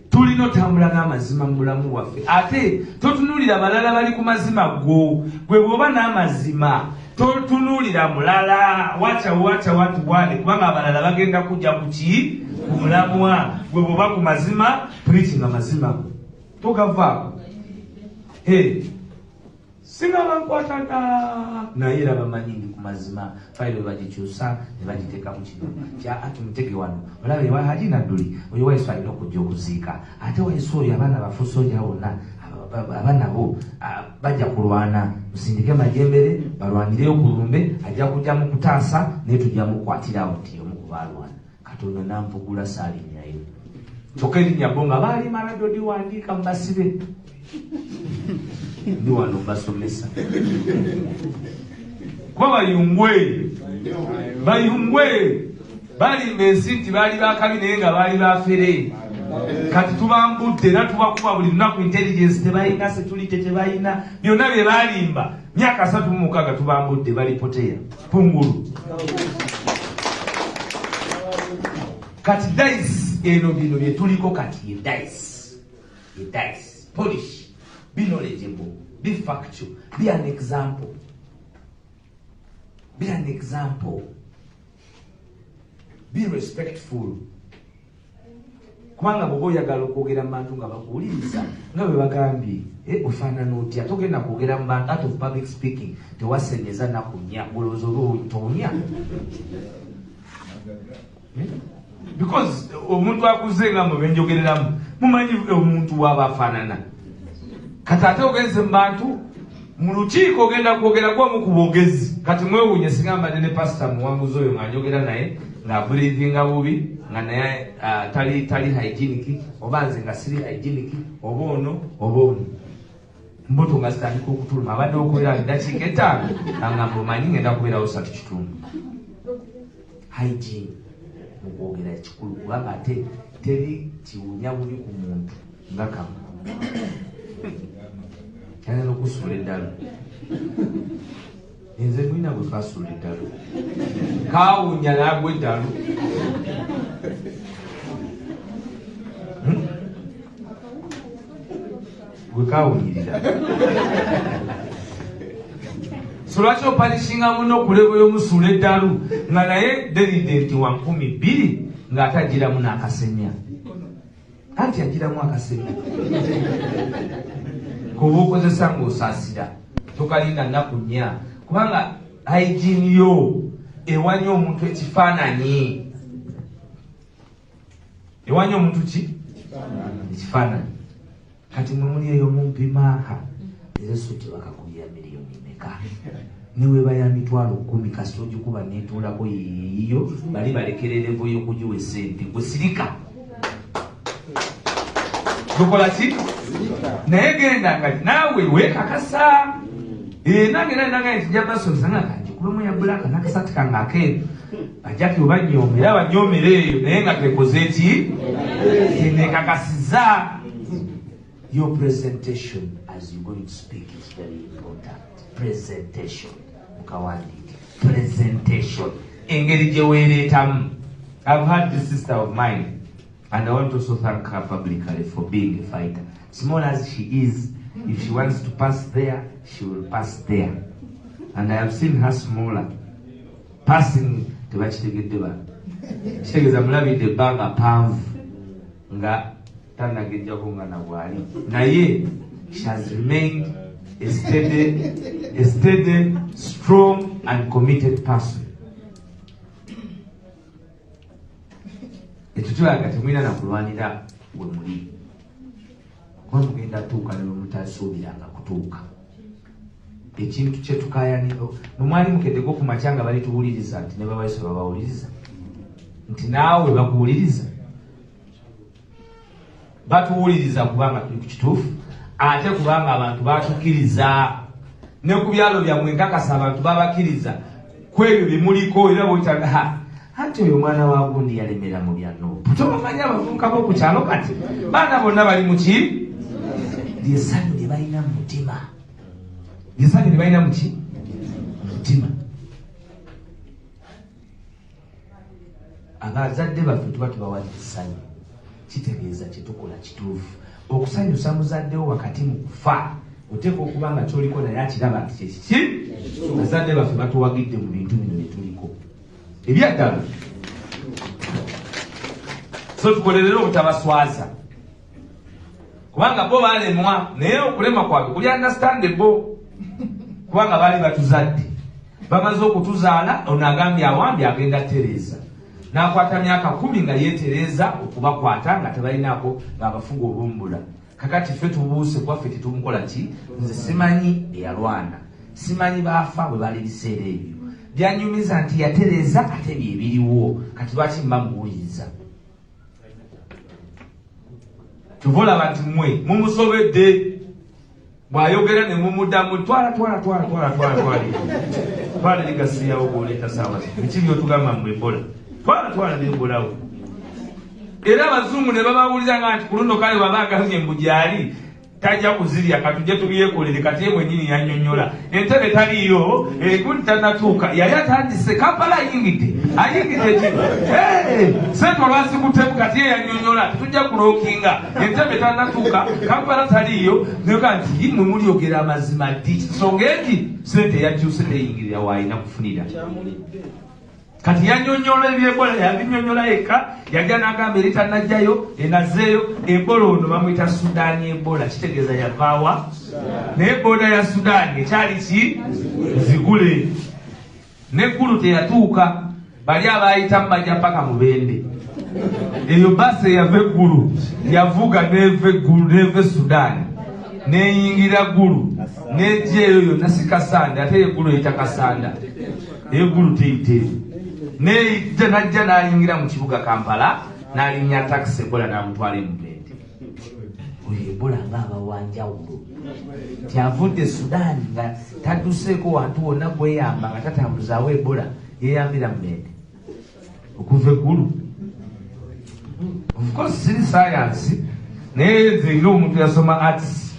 tulina otambula n'amazima mu bulamu waffe ate totunuulira balala bali ku mazima gwe bw'oba n'amazima totunuulira mulala wacha watu wane kubanga abalala bagenda kujja kuki ku mulamwa gwe bw'oba ku mazima preaching amazima go togavaako singa bankwatana naye era bamanyi ndi ku mazima fayiro bagikyusa ne bagiteeka mu kino tumutege wano olabe wahali nadduli oyo waisu alina okujja okuziika ate waisu oyo abaana bafuusa oja wonna abaana bo bajja kulwana musindike majembere balwanireyo ku lumbe ajja kujja mu kutaasa naye tujja mukwatirawo nti omu ku balwana katonda nampugula saalinyayo kyokka erinnya bo nga baalima radyo diwandiika mu basibe ndi wano mbasomesa kuba bayungwe balimba ensi nti baali bakabi naye nga baali bafere kati tubambudde era tubakuba buli lunaku intelligence tebalina security tebalina byonna bye balimba myaka 36 tubambudde balipoteya pungulu kati dice eno bino bye tuliko kati dice polish be knowledgeable, be factual, be an example. Be an example. Be respectful. Kubanga bw'oba oyagala okwogera mu bantu nga bakuwuliriza nga bwe bagambye ofaanana otya togenda kwogera mu bantu out of public speaking tewasenyeza nakunya olowooza oba tonya because omuntu akuze nga mwe benjogereramu mumanyi omuntu waba afaanana kati ate ogenze mu bantu mu lukiiko ogenda kwogera gwamu ku bwogezi kati mwewuunye sigamba ne pasita muwanguzi oyo ng'anjogera naye ng'abreathinga bubi nga naye tali hygienic oba nze nga siri hygienic oba ono mbuto nga zitandika okutuluma abadde okolera eddakiika 5 angamba omanyi ngenda kubeerawo 3 kitundu hygiene mu kwogera kikulu kubanga ate teri kiwunya bubi ku muntu nga kamu kyana n'okusuula eddalu nze mulina bwe kasuula eddalu kaawunya n'agwa eddalu gwe kaawunyirira so lwaki opanishinga muno okuleba y'omusuula eddalu nga naye deridenti wa 2,000 ng'ate agiramu n'akasenya anti agiramu akasenya kuba okozesa ng'osaasira tokalinda nnaku 4 kubanga hygiene yo ewanya omuntu ekifaananyi ewanya omuntu ki ekifaananyi kati mwe muli eyo mumpimaaha ezo tebakakubira miliyoni meka niweba ya 10,000 kasita ogikuba netuulako yiyo bali balekererevo y'okugiwa esente gwe sirika tukola ki naye genda nga naawe weekakasa nange nange nti jabasomesa nga kagikubemu ya bulaka nakasati kange akeeru bajjaki obanyooma era banyoomera eyo naye nga twekoze eki nekakasiza. Your presentation as you're going to speak is very important. Presentation. Mukawandike. Presentation. Engeri gye weereetamu. I've had this sister of mine And I want to also thank her publicly for being a fighter. Small as she is, if she wants to pass there, she will pass there. And I have seen her smaller. Passing to what she get there. She is a mlavi de banga panv. Nga tana geja kunga na wali. Na ye, she has remained a steady, strong, and committed person. Etutula katemwina na kulwanira we muli. Kwa mugenda tuuka ne mutasuubiranga kutuuka. Ekintu kye tukayaniro nomwali mukedeko ku machanga bali tuwuliriza nti ne babayise babawuliriza nti naawe bakuwuliriza batuwuliriza kubanga tuli ku kituufu ate kubanga abantu batukkiriza ne ku byalo byammwe nkakasa abantu babakiriza kwebyo bimuliko era bwetanga ate oyo mwana wa gundi yalemera mu byanno tobamanyi abavubuka b'oku kyalo kati baana bonna bali mu ki lyesanyu lye balina mu mutima lyesanyu lye balina mu ki mutima abazadde baffe tuba tubawadde essanyu kitegeeza kyetukola kituufu okusanyusa muzaddewo wakati mu kufa oteeka okuba nga kyoliko naye akiraba nti kyekiki bazadde baffe batuwagidde mu bintu bino bye tuliko ebyaddala so tukolerera obutabaswaza kubanga bo balemwa naye okulema kwabwe kuli understandable kubanga baali batuzadde bamaze okutuzaala ono agambye awambye agenda Tereza n'akwata myaka 10 nga yeetereza okubakwata nga tebalinaako ng'abafuga olumbula kakati ffe tubuuse kwaffe tetumukola ki nze simanyi eyalwana simanyi baafa bwe bali biseera ebyo byanyumiza nti yatereza ate bye biriwo kati lwaki mba muwuliriza tuvolaba nti mmwe mumusobedde bw'ayogera ne mumuddamu twala ligasiyawo bw'oleeta saawa biki byotugamba mu Ebola twala n'ebolawo era abazungu ne babawulira nga nti ku luno kale baba agamye mbu gyali tajja kuzirya katujje tubyekolere kati ye mwennyini yannyonnyola entebe taliyo gundi tanatuuka yali atandise Kampala ayingidde sente olwasikutebu kati ye yannyonnyola tetujja kulookinga entebe tanatuuka Kampala taliyo nyoga nti mwe mulyogera amazima ddi kisonga enti sente yakyuse teyingirira waayina kufunira kati yannyonnyola ebyebola yabinnyonnyola yekka yajja n'agamba eri tannajjayo enazeeyo ebola ono bamuyita Sudaani ebola kitegeeza yavaawa naye ebola ya Sudaani ekyali ki zigule neggulu teyatuuka bali abaayitamu bajja paka mu Bende eyo basi eyava eggulu yavuga n'eva eggulu n'eva Sudaani n'eyingira ggulu n'ejja eyo yonna si Kasanda ate eggulu eyita Kasanda eggulu teyiteeyo nejja najja n'ayingira mu kibuga Kampala n'alinnya takisi ebola n'amutwala mu Bende oyo ebola ng'abawanjawulo tyavudde Sudaani nga tadduseeko wantu wonna gweyamba nga tatambuzaawo ebola yeyambira mu Bende okuva eggulu of course siri science naye nze ng'omuntu yasoma arts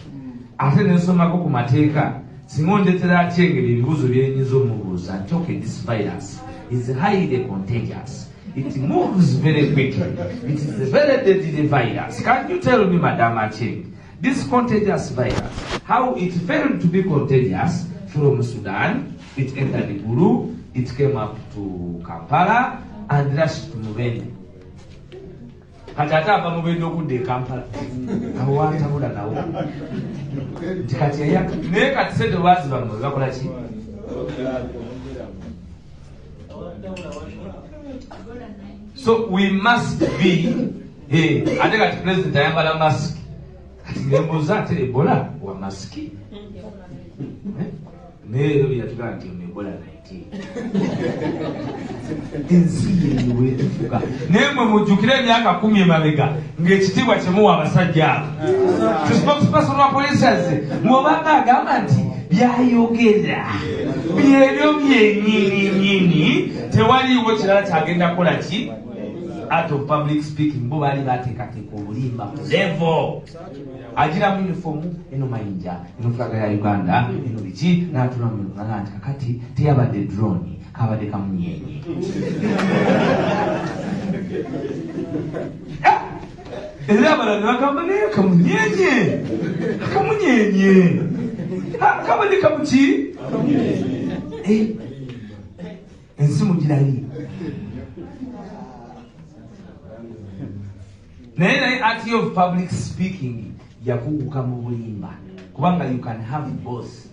ate nensomako ku mateeka singa ondetera akyengeri ebibuuzo byenyinza omubuuza nti okay this virus is highly contagious. It moves very quickly. It is a very deadly virus. Can you tell me, Madam Acheng, this contagious virus, how it failed to be contagious from Sudan? It entered the Guru, it came up to Kampala, and rushed to Mubende. Katata apa Mubende okudde Kampala. Abo wantabula nawo. Kati ya ne kati sente bazi bamwe bakola ki? So we must be ate kati president ayambala mask kati ngembuuza ate ebola wa maski neero byatugamba nti ebola 19 ensi yeyo weetufuga naye mwe mujjukire emyaka 10 emabega ng'ekitiibwa kyemuwa abasajja abo spokesperson wa police mwobanga agamba nti byayogera byebyo byennyini tewaliiwo kirala kyagenda kukola ki art of public speaking bo baali bateekateeka obulimba ku level agira mu uniform eno mayinja eno flaga ya Uganda eno biki n'atula mu ngala nti kakati teyabadde drone kabadde kamunyenye era abalala ne bagamba naye kamunyenye kabadde kamuki ensi mugirali naye art of public speaking yakuguka mu bulimba kubanga you can have both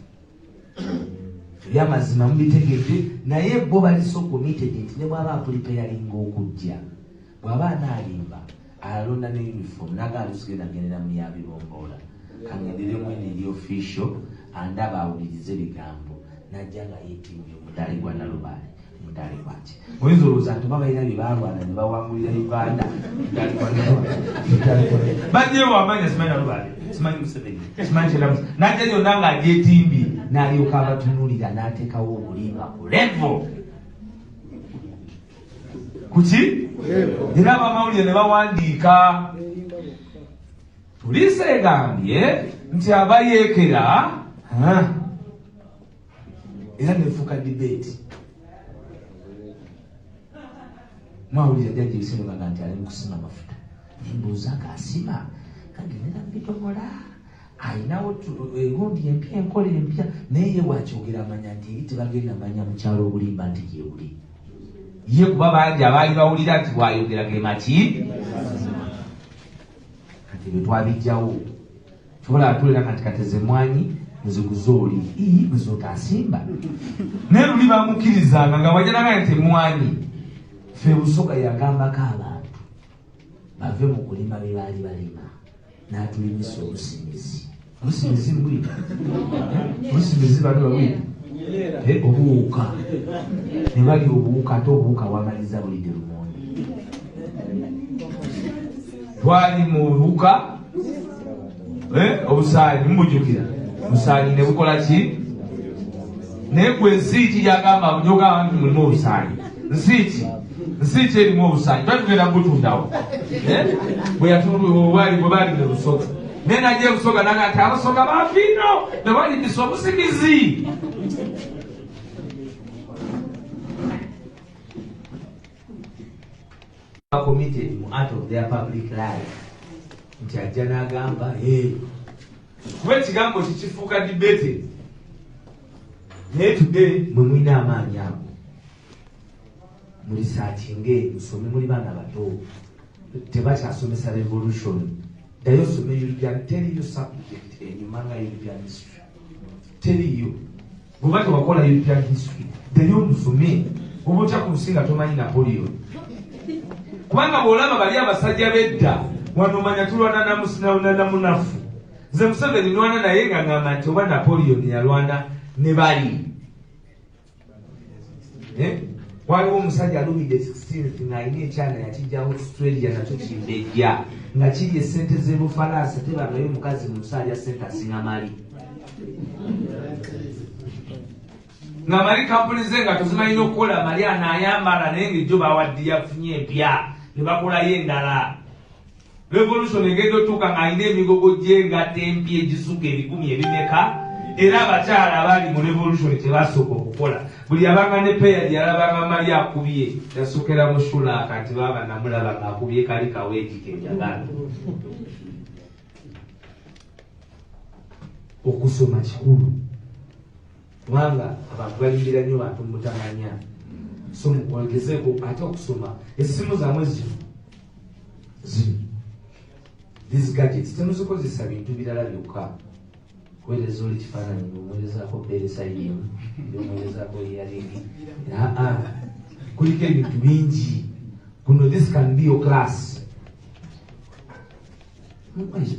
byamazima mubitegedde naye bo bali so committed nti ne bwaba apulipeyalinga okujja bwaba anaalimba alonda ne uniform nagalusigenda agendera mu yabibomboola kangenderemu eri official andaba awulirize bigambo najja nga yeetimbye omudalibwa nalubaale mudalibwaki oyinza olowooza nti oba balina byebalwana ne bawangulira Uganda bajjeyo wamanya simanyi nalubaale simanyi Museveni simanyi kyeramusa najja yonna ng'agyetimbye n'alyoka abatunuulira n'ateekawo obulimba ku level kuki era abamawulire ne bawandiika poliisi egambye nti abayeekera era nefuuka debate mwawulira jjajja ebisenugaga nti ali mukusima amafuta nembuuza ng'asima kagendera mubitomola ayinawo egundi empya enkola empya naye ye bwakyogera amanya nti eri tebagenda manya mukyalo obulimba nti gyebuli ye kuba bangi abaali bawulira nti bwayogera ge maki kati bwe twabijjawo kyobola atulera kati kateze mwanyi muziguze oli muzotaasimba naye luli bamukkirizanga nga wajanaga nti mwanyi fe busoga yagambako abantu bave mu kulima bye baali balima n'atulimisa obusimisi mbwita obusimisi bali babwita obuwuka ne bali obuwuka ate obuwuka wamaliza bulidde lumonde twali mu buwuka obusaanyi mubujjukira obusaanyi ne bukola ki naye gwe nsiiki gyagamba gyogamba nti mulimu obusaanyi nsiiki erimu obusaanyi twatugenda butundawo bwe bali ne busoga naye najja ebusoga naga nti abasoga bafiino ne balindisa obusimizi committed mu art of their public life nti ajja n'agamba kuba ekigambo kikifuuka debate naye today mwe mulina amaanyi ago mulisaakinge musome muli baana bato tebakyasomesa revolution ddayo some European teriyo subject enyuma nga European history teriyo bweba tewakola European history ddayo musome oba otya ku nsi nga tomanyi Napoleon kubanga bw'olaba bali abasajja bedda wano manya tulwana namunafu nze Museveni nwana naye nga ngamba nti oba Napoleon yalwana ne bali waliwo omusajja Louis the 16th ng'alina ekyana yakijjawo Australia nakyo kimbejja nga kiri esente z'ebufalansa tebangayo omukazi mu nsi alya sente asinga mali nga mali kampuni ze nga tozimanyina okukola mali anaayambala naye ng'ejjo bawadde yafunye empya ne bakolayo endala revolution engeri otuuka ng'alina emigogo gy'engatta empya egisuka ebikumi ebimeka era abakyala abali mu revolution tebasooka okukola buli abanga ne peya yalabanga mali akubye yasukera mu shulaaka nti baba namulaba ng'akubye kali kaweegi kenjagala okusoma kikulu kubanga abantu balingira nnyo bantu mutamanya so mukolegezeeko ate okusoma essimu zammwe zino these gadgets temuzikozesa bintu birala byokka kuweereza oli kifaananyi omwerezaako beresaidimu omwerezaako eyalingi kuliko ebintu bingi kuno this can be your class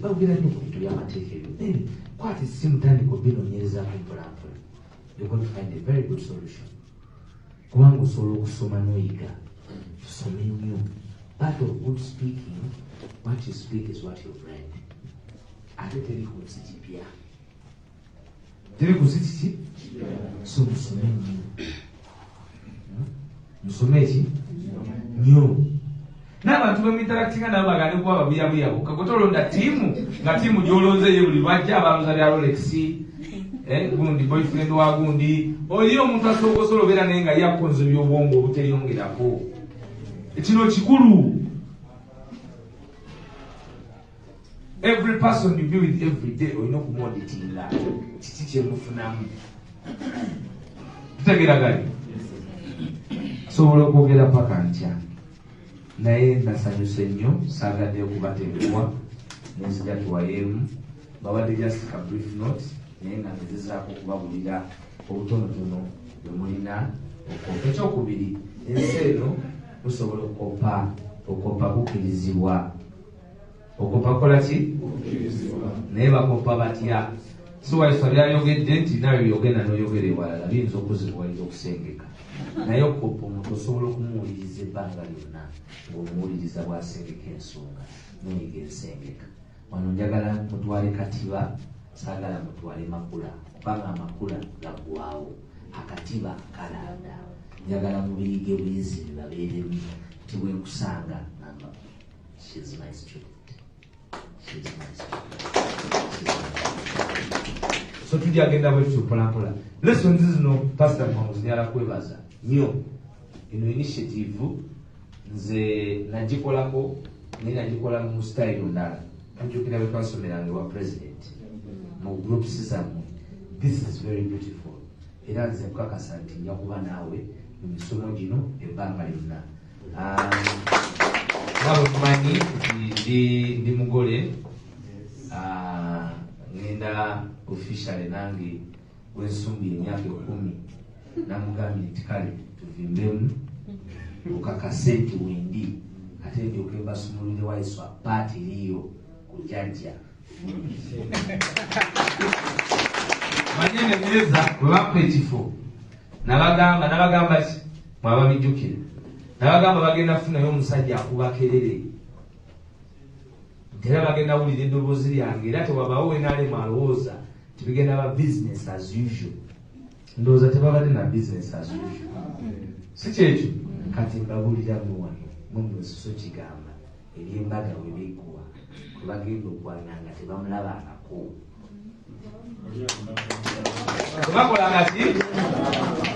bagera nnyo ku bintu by'amateeka ebyo kwata essimu tandika obinoonyerezaako mpolampola you're going to find a very good solution kubanga osobola okusoma n'oyiga tusome nnyo part of good speaking what you speak is what you've read ate teri ku nsi kipya teri ku nsi kiki so musome nnyo musome eki nnyo n'abantu bemwinteractinga nabo bagane kuba babuyabuyabo kakotolonda tiimu nga tiimu gyolonzeeyo buli lwajja abalonza lya Rolex gundi boyfriend wa gundi oliyo omuntu asooka osobola obeera naye nga yakonza ebyobwongo obuteryongerako ekino kikulu every person you deal with every day olina okumwoditinga kiki kyemufunamu. Tutegeera gali sobola okwogera paka ntya naye nasanyuse nnyo saagadde okubateekebwa nenzija tuwayeemu babadde just a brief note naye nga nezezaako okubabulira obutonotono bwe mulina okopa. Ekyokubiri, ensi eno musobola okopa kukkirizibwa. Okopa kola ki? Naye bakopa batya? So waiswa byayogedde nti nawe byogenda n'oyogera ewalala biyinza okuzibuwaliza okusengeka. Naye okopa omuntu osobola okumuwuliriza ebbanga lyonna ng'omuwuliriza bw'asengeka ensonga n'oyiga ensengeka. Wano njagala mutwale katiba, saagala mutwale makula kubanga amakula gaggwaawo, akatiba kalanda. Njagala mubiyige buyinzi bibabeeremu nti bwekusanga namba she's my student. So tujja agenda bwetutyo mpolampola. Lessons zino Pastor Mwanguzi nyala kwebaza nnyo. Eno initiative nze nagikolako naye nagikola mu style ndala. Anjukira bwe twasomeranga wa president mu groups zammwe. This is very beautiful. Era nze nkakasa nti nja kuba naawe mu misomo gino ebbanga lyonna. Nabo tumanyi ndi mugole ngenda officially nange wensumbye emyaka 10 namugambye nti kale tuvimbemu okakase nti wendi ate ndyoke mbasumulire waiswa paati liyo kujajja manyene meza bwe bakuba ekifo nabagamba ki mwababijjukire nabagamba bagenda kufunayo omusajja akubakerere era bagenda wulira eddoboozi lyange era tewabaawo wenaalema alowooza tibigenda ba business as usual. Ndowooza tebabadde na business as usual. Si kyekyo kati mbabuliramu wano mumususo kigamba ebyembaga we beekuwa kwe bagenda okwananga tebamulabangako.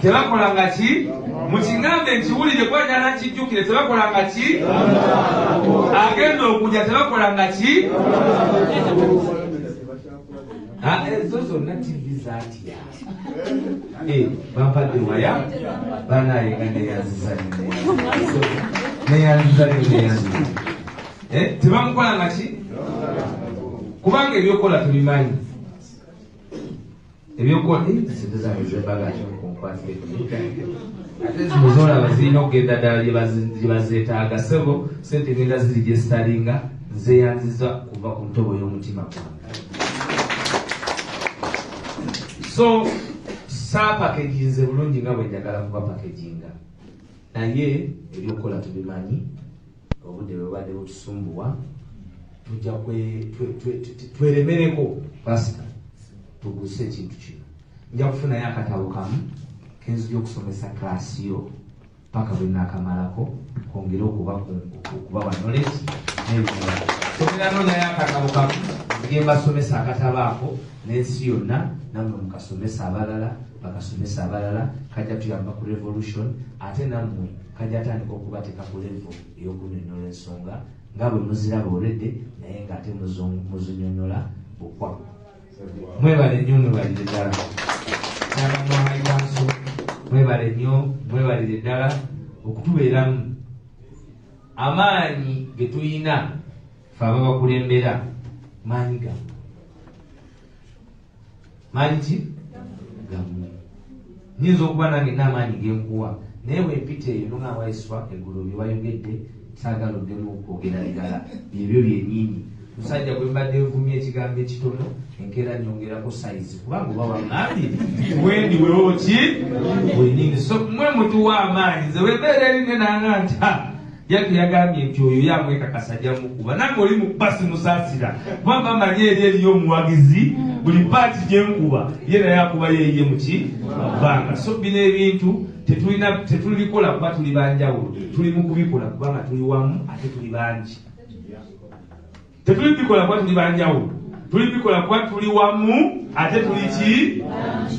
Tebakolanga ki? Mukingambe nkiwulire kwanyala nkijjukire tebakolanga ki? Agenda okujja tebakolanga ki? Ezo zonna TV zaatya. Bampadde waya banayenga neyanziza tebamukolanga ki? Kubanga ebyokola tubimanyi. Ebyokola muzola bazirina okugenda ddala gye bazeetaaga sebo sente ngenda ziri gye zitalinga zeeyanziza kuva ku ntobo y'omutima gwange. So saapakeginze bulungi nga bwe njagala kuba pakeginga naye ebyokola tubimanyi obudde bwe bwadde butusumbuwa tujja tweremereko pasita tuguse ekintu kino. Nja kufunayo akatabo kamu kenzija okusomesa klasi yo paka bwe naakamalako kwongere okubawa knowledge n'ebirala. Somera noonayo akatabo kamu nge mbasomesa akatabo ako n'ensi yonna nammwe mukasomesa abalala bakasomesa abalala kajja tuyamba ku revolution ate nammwe kajja atandika okubateeka ku level ey'okunyonnyola ensonga nga bwe muziraba olwedde naye ng'ate muzinyonnyola bukwa. Mwebale nnyo mwebalire ddala n'abamwaikanso mwebale nnyo mwebalire ddala okutubeeramu amaanyi ge tuyina fe ababakulembera maanyi gamu. Maanyi ki? Gamu. Nyinza okuba nange n'amaanyi genkuwa naye bwempita eyo nongawaiswa eggulo bye wayogedde saagala oddemu okwogera ddala byebyo byennyini. Musajja gwe mbadde nvumya ekigambo ekitono enkeera nyongerako sayizi kubanga oba wangambye wendi wewo ki wenyini. So mwe mutuwa amaanyi nze webeera erinne nanga nti yake yagambye nti oyo yamwekakasa jamukuba nange oli mu basi musaasira mwamba manye eri eriyo omuwagizi buli paati gyenkuba ye naye akuba yeeye muki bbanga. So bino ebintu tetulikola kuba tuli banjawulo tuli mu kubikola kubanga tuli wamu ate tuli bangi. Tetulibikola kwa tuli banjawulo tulibikola kwa tuli wamu ate tuli ki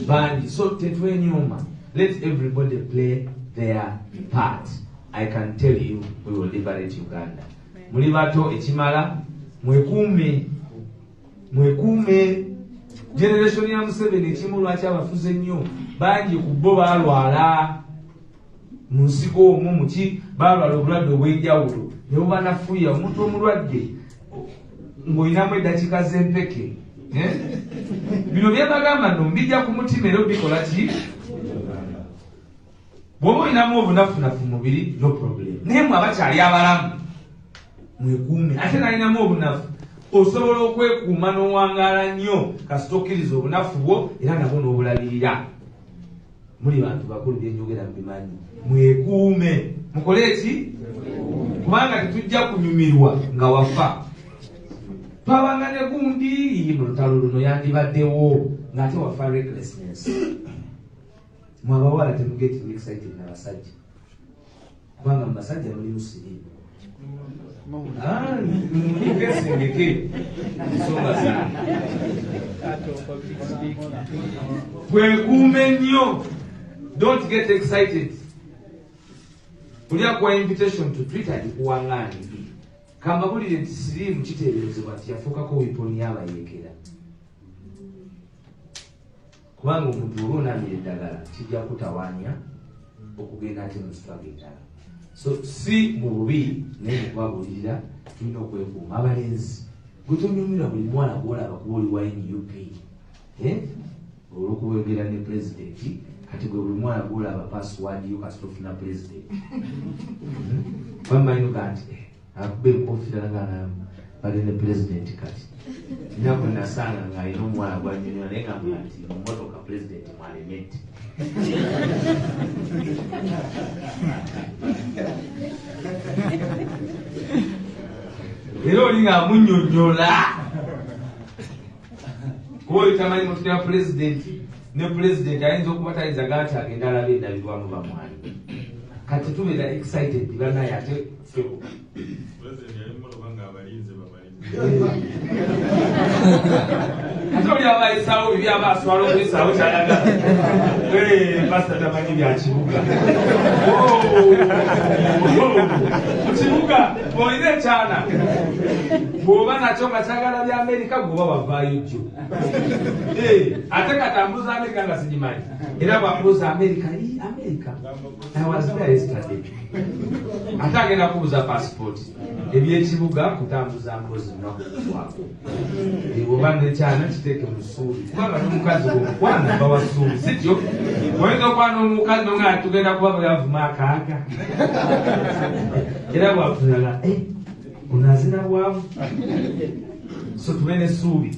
bangi. So tetwenyuma. Let everybody play their part. I can tell you we will liberate Uganda. Muli bato ekimala mwekuume mwekuume. Generation ya Museveni ekimu lwaki abafuze nnyo bangi ku bo balwala mu nsiko omwo muki balwala obulwadde obw'enjawulo ne bubanafuya omuntu omulwadde ng'olinamu eddakiika z'empeke. Bino byebagamba nno mbijja ku mutima era obikola ki? Bw'oba olinamu obunafunafu mubiri no problem, naye mwe abakyali abalamu mwekuume. Ate nalinamu obunafu osobola okwekuuma n'owangaala nnyo kasita okkiriza obunafu bwo era nabwo n'obulabirira. Muli bantu bakulu byenjogera mubimanyi, mwekuume. Mukole eki? Kubanga tetujja kunyumirwa nga wafa. Twabanga ne gundi mu lutalo luno yandibaddewo ng'ate wafa recklessness. Mwe abawala temugetting excited n'abasajja kubanga mu basajja muli musirimu. Ngesengeke ensonga zange. Mwekuume nnyo. Don't get excited. Kulya kwa invitation to Twitter alikuwangaani. Kambabulire nti sirimu kiteeberezebwa nti yafuukako wiponi y'abayeekera. Kubanga omuntu oba onaamira eddagala kijja kutawaanya okugenda ate mu sitwaga endala. So si mu bubi naye mukwabulirira tulina okwekuuma. Abalenzi gutonyumira buli mwana gwolaba kuba oli wa NUP olw'okubeogera ne pulezidenti, kati gwe buli mwana gwolaba password yo kasita ofuna pulezidenti. Bamanyiga nti akube enkofiira nga bali ne pulezidenti kati. Nako nasanga ng'alina omwana gwanyonyola naye ngambula nti mu mmotoka pulezidenti mwalemedde. Era oli ng'amunnyonnyola kuba oli tamanyi motoka ya pulezidenti ne pulezidenti ayinza okuba tayinzaga nti agenda alaba endabirwamu bamwani. Kati tubeera excited banaye ate febo ate oli abayisawo bibi abaaswala okuyisaawo kyayagala. Pasita tamanyi bya kibuga. Mu kibuga olina ekyana bw'oba nakyo nga kyagala bya Amerika gwoba bavaayo jjo. Ate katambuza Amerika nga sigimanyi era bwambuza Amerika I was there yesterday. Ate agenda kubuza passport ebyekibuga kutambuza mpozi lunaku lwako. Bw'oba nekyana kiteeke mu ssuubi kubanga n'omukazi bw'omukwana mba wa ssuubi sityo. Oyinza okuba n'omukazi nga tugenda kuba bwe yavuma akaaga era bwafunala unazina bwavu. So tube n'essuubi.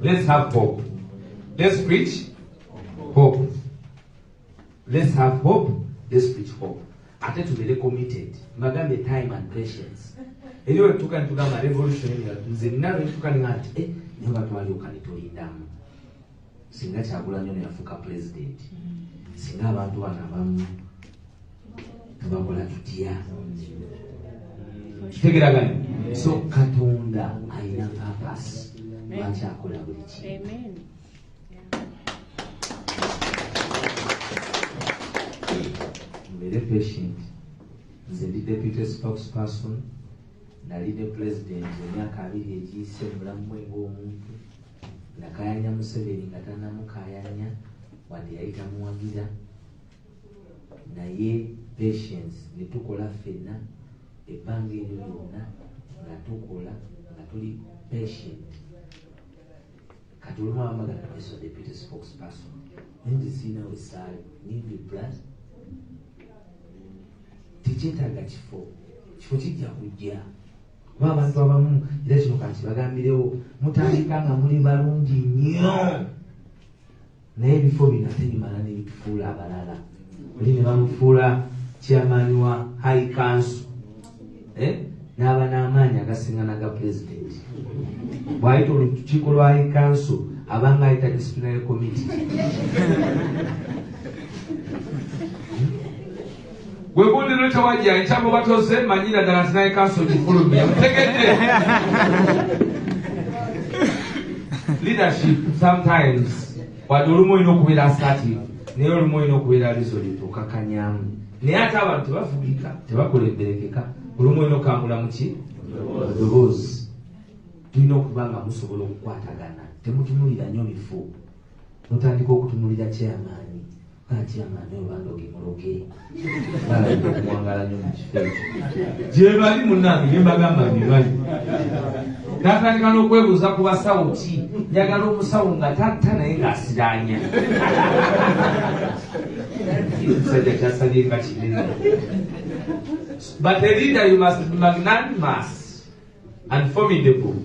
Let's have hope. Let's preach hope. Let's have hope. Let's preach hope. Ate tubeere committed. Mbagambe time and patience. Eriwe tuka nitugamba revolution nze nalo nituka nti niba twalyoka nitulindamu. Singa Kyagulanyi ono yafuuka president. Singa abantu bano abamu tubakola tutya. Kitegeraganya. So Katonda alina purpose. Lwakyakola buli kintu. Very patient. Nze ndi deputy spokesperson, nali ne president emyaka 2 egiyise mu bulamu bwe ng'omuntu. Nakayanya Museveni nga tannamukayanya wadde yali tamuwagira. Naye patience ne tukola ffenna ebbanga eryo lyonna nga tukola nga tuli patient. Kati olumu abamagana eso deputy spokesperson nze siina wesaale need blood. Tekyetaaga kifo kijja kujja kuba abantu abamu era kino kanti bagambirewo mutandika nga muli balungi nnyo naye ebifo bino ate bimala nebitufuula abalala. Oli ne bamufuula chairman wa high council n'aba n'amaanyi agasinga naga president. Bw'ayita olukiiko lwa high council abanga ayita disciplinary committee. Gwegundiro kyawajja ekyabo batoze manyira ddala nti naye kanso gifulumya mutegedde. Leadership sometimes wadde olumu olina okubeera assertive naye olumu olina okubeera resolute okakanyamu. Naye ate abantu tebavugika tebakola emberekeka olumu olina okukangula muki ddoboozi. tulina okuba nga musobola okukwatagana, temutunulira nnyo bifo, mutandika okutunulira kyamaanyi kyamaanyi obandoge muloge balaga okumwangala nnyo mu kifo ekyo gye bali munnange bye mbagamba bimanyi. Natandika n'okwebuuza ku basawo ki njagala omusawo nga tatta naye ng'asiraanya omusajja kyasabye nga kinene. But a leader, you must be magnanimous and formidable.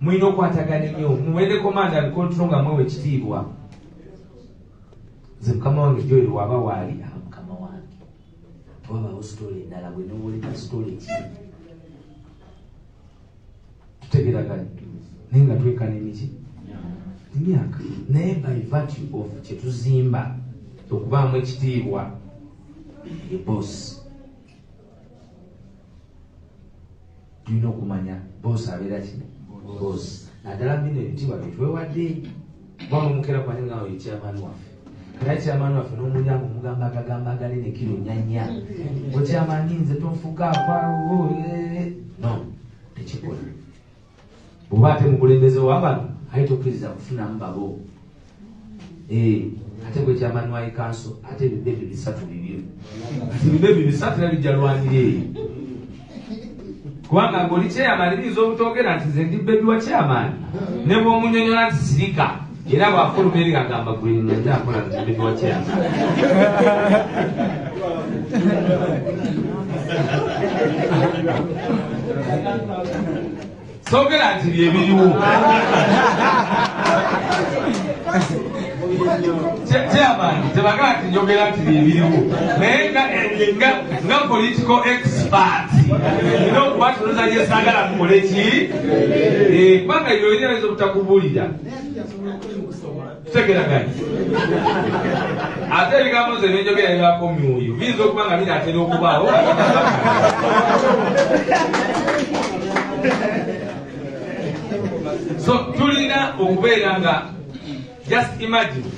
Mwino kwatagana nnyo muwede command and control nga mwewe ekitiibwa. Nze mukama wange Joel waba waali mukama wange twabawo story endala bwe nowulira story ki tutegeraganye naye nga twekana emiki emyaka naye by virtue of kyetuzimba okubaamu ekitiibwa ye boss. Tulina okumanya boss abeera ki boss naddala bino ebitiibwa byetwewadde kubanga omukera kwanye nga oyo chairman waffe kale chairman waffe n'omulyango omugamba agagamba aganene kiro nyanya okyamani nze tonfuga apawo no tekikola bw'oba ate mukulembeze w'abantu ayitokkiriza kufunamu babo ate gwe chairman wa ikanso ate ebibebi bisatu bibyo ati ebibebi bisatu nabijja lwanire eyo kubanga ng'oli chairman biyinza obutogera nti nze ndi bebi wa chairman ne bw'omunyonyola nti sirika era bw'afuluma eri agamba gwe nze akola nti bebi wa chairman. Sogera nti byebiriwo chairman tebagala nti njogera nti byebiriwo naye nga political expert era okuba tunoza gyesagala mukole ki kubanga ebyo olina bayinza obutakubuulira tutegeraganye ate ebigambo nze byenjogera byako myoyo biyinza okuba nga binaatera okubaawo. So tulina okubeera nga just imagine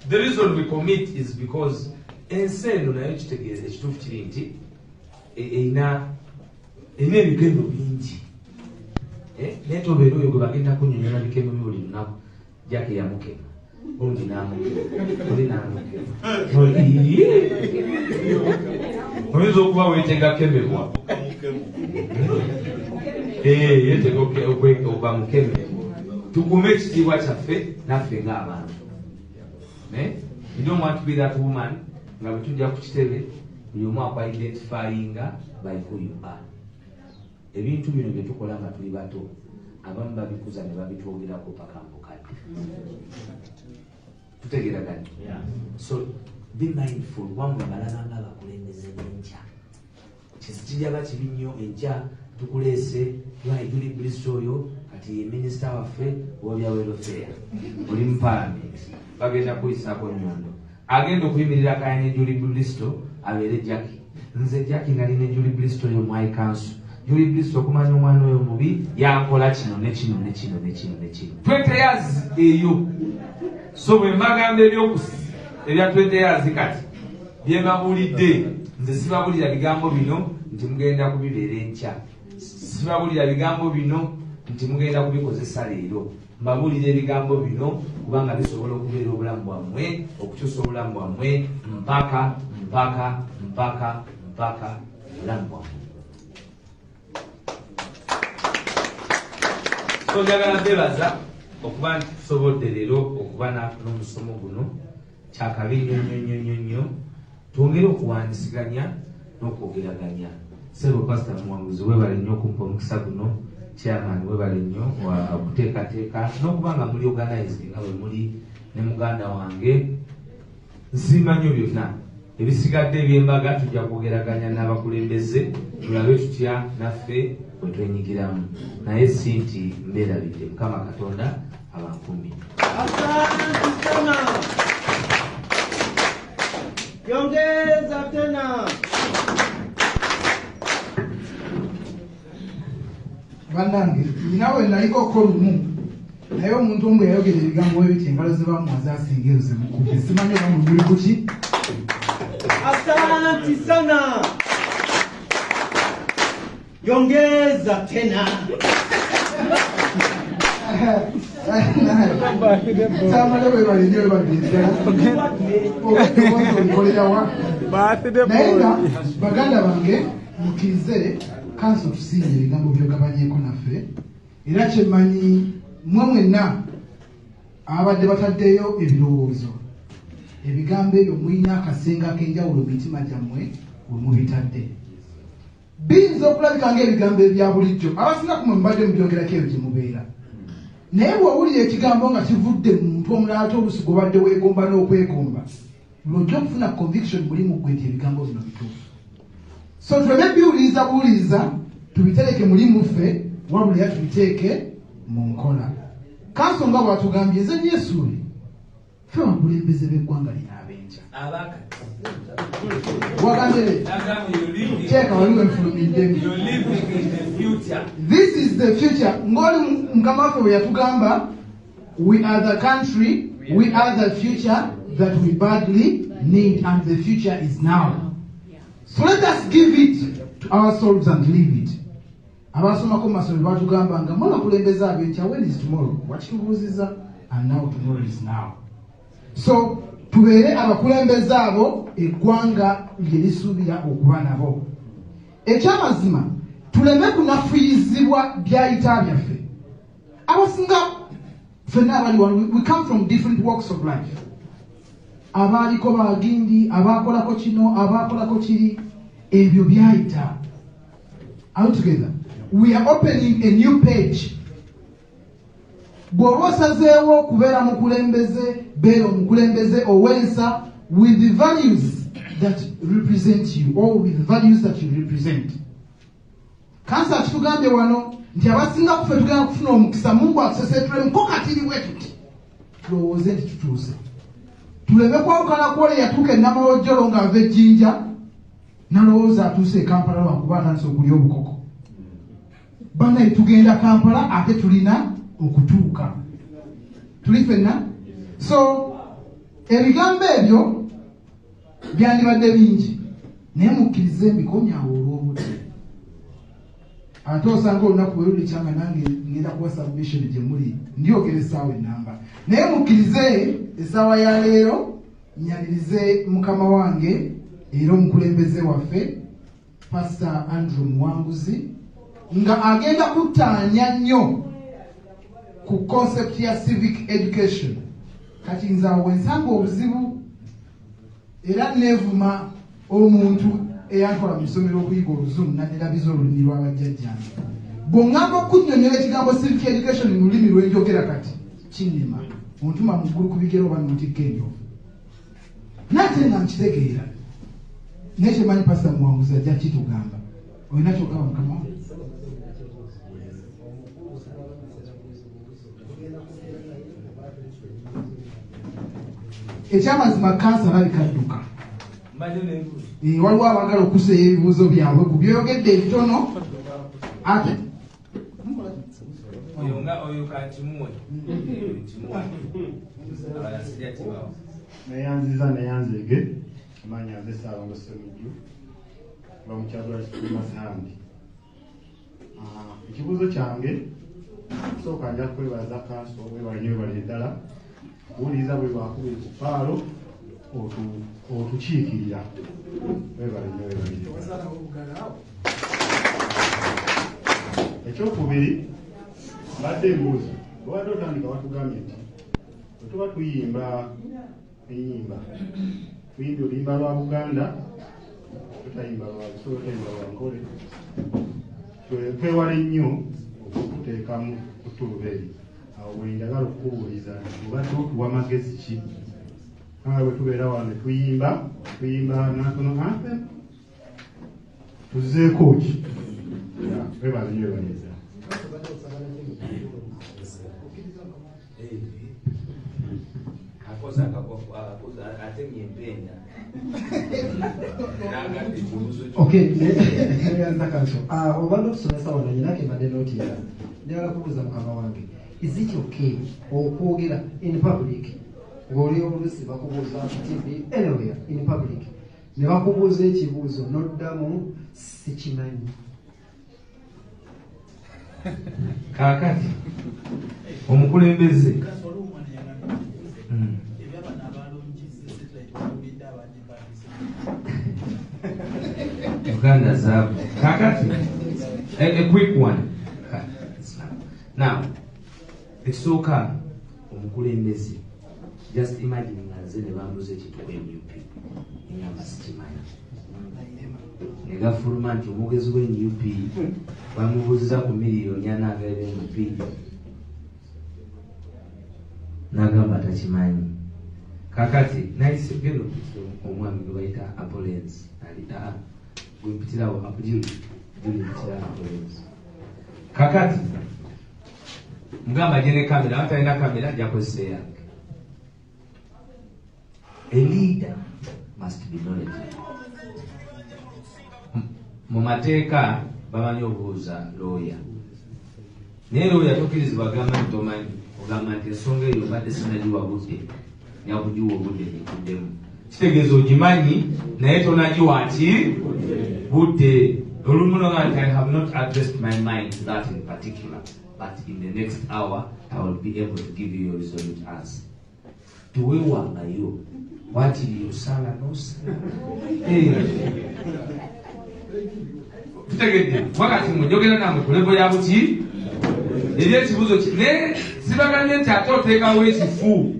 the reason we commit is because ensi eno nayo kitegeeza ekituufu kiri nti erina ebikendo bingi naye tobeera oyo gwe bagenda kunyonyola bikemo buli lunaku jake yamukema ondi namukema oli namukema oyinza okuba weetega kemebwa yetega okuba mukeme. Tukume ekitiibwa kyaffe naffe ng'abantu. You don't want to be that woman nga bwe tujja ku kitebe buli omu akwa identifyinga by who you are. Ebintu bino bye tukola nga tuli bato abamu babikuza ne babitwogerako paka mbukadde. Tutegeraganye. So be mindful wamwe balalanga abakulembeze b'enkya kijaba kibi nnyo enkya tukuleese Julie Bristo oyo kati ye minisita waffe w'obya welfare oli mu parliament bagenda kuyisaako nnyondo agenda okuyimirira kayane Julie Bristo abeere Jackie nze Jackie nali ne Julie Bristo oyo mu council Julie Bristo okumanya omwana oyo mubi yakola kino ne kino ne kino ne kino ne kino 20 years eyo so bwe mbagamba ebya 20 years kati bye mbabuulidde nze sibabulira bigambo bino nti mugenda kubibeera enkya sibabulira bigambo bino nti mugenda kubikozesa leero mbabulira ebigambo bino kubanga bisobola okubeera obulamu bwammwe okukyusa obulamu bwammwe mpaka obulamu bwammwe. So njagala beebaza okuba nti tusobodde leero okuba n'omusomo guno kyakabi nnyo twongere okuwandisiganya n'okwogeraganya. Sebo Pastor Muwanguzi webale nnyo okumpa omukisa guno, chairman webale nnyo okuteekateeka n'okubanga muli organized nga bwe muli ne muganda wange. Nsiima nnyo byonna ebisigadde eby'embaga tujja kwogeraganya n'abakulembeze tulabe tutya naffe bwe twenyigiramu naye si nti mbeerabidde. Mukama Katonda abankumbi. Yongeza tena. Bandange, ninawe naliko kolumu. Naye omuntu omwe yayogera ebigambo ebyo engalo ze bamuwaza asinga ze mukubye. Simanyi oba muli kuki? Asante sana. Yongeza tena. baganda bange mukirize kanso tusinye ebigambo byogabanyeko naffe era kyemmanyi mmwe mwenna abadde bataddeyo ebirowoozo ebigambo ebyo mulina akasenga ak'enjawulo mu mitima gyammwe we mubitadde biyinza okulabika ng'ebigambo ebya bulijjo abasinga kumwe mubadde mubyogerako ebyo gye mubeera naye bw'owulira ekigambo nga kivudde mu muntu omulala ate oluusi gw'obadde weegomba n'okwegomba lwojja okufuna conviction mulimu gwe nti ebigambo bino bituufu so tuleme biwuliriza buwuliriza tubitereke mulimu ffe wabula era tubiteeke mu nkola kanso nga bw'atugambye nze nyesuule ffe abakulembeze b'eggwanga lino ab'enkya wagambere teeka waliwo enfulumiddemu this is the future ng'oli mukama waffe bwe yatugamba we are the country we are the future that we badly need and the future is now so let us give it to ourselves and live it abasomako mu masomero batugamba nga mwe bakulembeza ab'enkya when is tomorrow wakitubuuziza and now tomorrow is now so tubeere abakulembeze abo eggwanga lye lisuubira okuba nabo ekyamazima tuleme kunafuyizibwa byayita byaffe abasinga ffenna abali wano we come from different walks of life abaaliko bagindi abaakolako kino abaakolako kiri ebyo byayita all together we are opening a new page bw'oba osazeewo okubeera mukulembeze beera omukulembeze owensa with the values that represent you or with the values that you represent kansa kitugambye wano nti abasinga kufe tugenda kufuna omukisa mungu atusesetulemu katiri bwe tuti tulowooze nti tutuuse tuleme kwawukana kwole yatuuka ennamawojjolo ng'ava ejjinja nalowooza atuuse e Kampala lwakuba atandise okulya obukoko banaye tugenda Kampala ate tulina okutuuka tuli ffenna so ebigambo ebyo byandibadde bingi naye mukkirize mbikomyawo olw'obudde ate osanga olunaku bwe luli kyanga nange ngenda kuwa submission gye muli ndyogera essaawa ennamba naye mukkirize essaawa ya leero nyanirize mukama wange era omukulembeze waffe Pastor Andrew Muwanguzi nga agenda kutaanya nnyo ku concept ya civic education kati nze awo wensanga obuzibu era neevuma omuntu eyantwala mu ssomero okuyiga oluzungu nanerabiza olulimi lw'abajjajjange bw'oŋŋamba okunnyonnyola ekigambo civic education mu lulimi lwenjogera kati kinnema ontuma mu ggulu ku bigero oba nomutikka enjovu nate nga nkitegeera naye kyemanyi Pastor Muwanguzi ajja kitugamba olina kyogamba mukama wange ekyamazima kansa alabikadduka waliwo abagala okuseeya ebibuuzo byabwe ku byoyogedde ebitono ate neyanziza neyanzege amanya nze Saalongo Ssemujju nga mukyalo Masahandi ekibuuzo kyange sooka nja kwebaza kanso webale ddala buwuliriza bwe bwakuba ekifaalo otukiikirira webale ekyokubiri badde embuuzi obadde otandika batugambye nti bwetuba tuyimba enyimba tuyimba oluyimba lwa Buganda tutayimba lwabisolo tutayimba lwankole twewale nnyo okututeekamu kutulubeeri awo bwenjagala okukubuuliza nti obadde otuwa magezi ki nga bwe tubeera wano tuyimba national anthem tuzzeeko ki webale nnyo webaliza obadde okusomesa wano nyinako embadde nootira njagala kubuuza mukama wange is it okay okwogera in public ng'oli oluusi bakubuuza TV anywhere in public ne bakubuuza ekibuuzo n'oddamu sikimanyi Kakati omukulembeze Uganda zabu. Kakati a quick one. Now, ekisooka omukulembeze, just imagine nga nze ne bambuza ekituko NUP engamba sikimanyi ne gafuluma nti omwogezi w'NUP bamubuuziza ku miliyoni anaagala NUP n'agamba takimanyi. Kakati nayise geno omwami gwe bayita Apollensi ali gwempitirawo mpitira Apollensi. Kakati mugamba ajje ne kamera, atalina kamera ajja kozesa yange. A leader must be knowledgeable. Mu mateeka bamanyi obuuza lawyer. Naye lawyer tokkirizibwa agamba nti tomanyi, ogamba nti ensonga eyo badde sinagiwa budde, nyakugiwa obudde nekuddemu. Kitegeeza ogimanyi naye tonagiwa nti budde. Olumu noga nti I have not addressed my mind to that in particular, but in the next hour I will be able to give you a resolute answer. Tuwewangayo watiri osala nosala. Tutegedde wakati mujogera namwe ku level ya buki eri ekibuzo ne sibaganye nti ate oteekawo ekifu.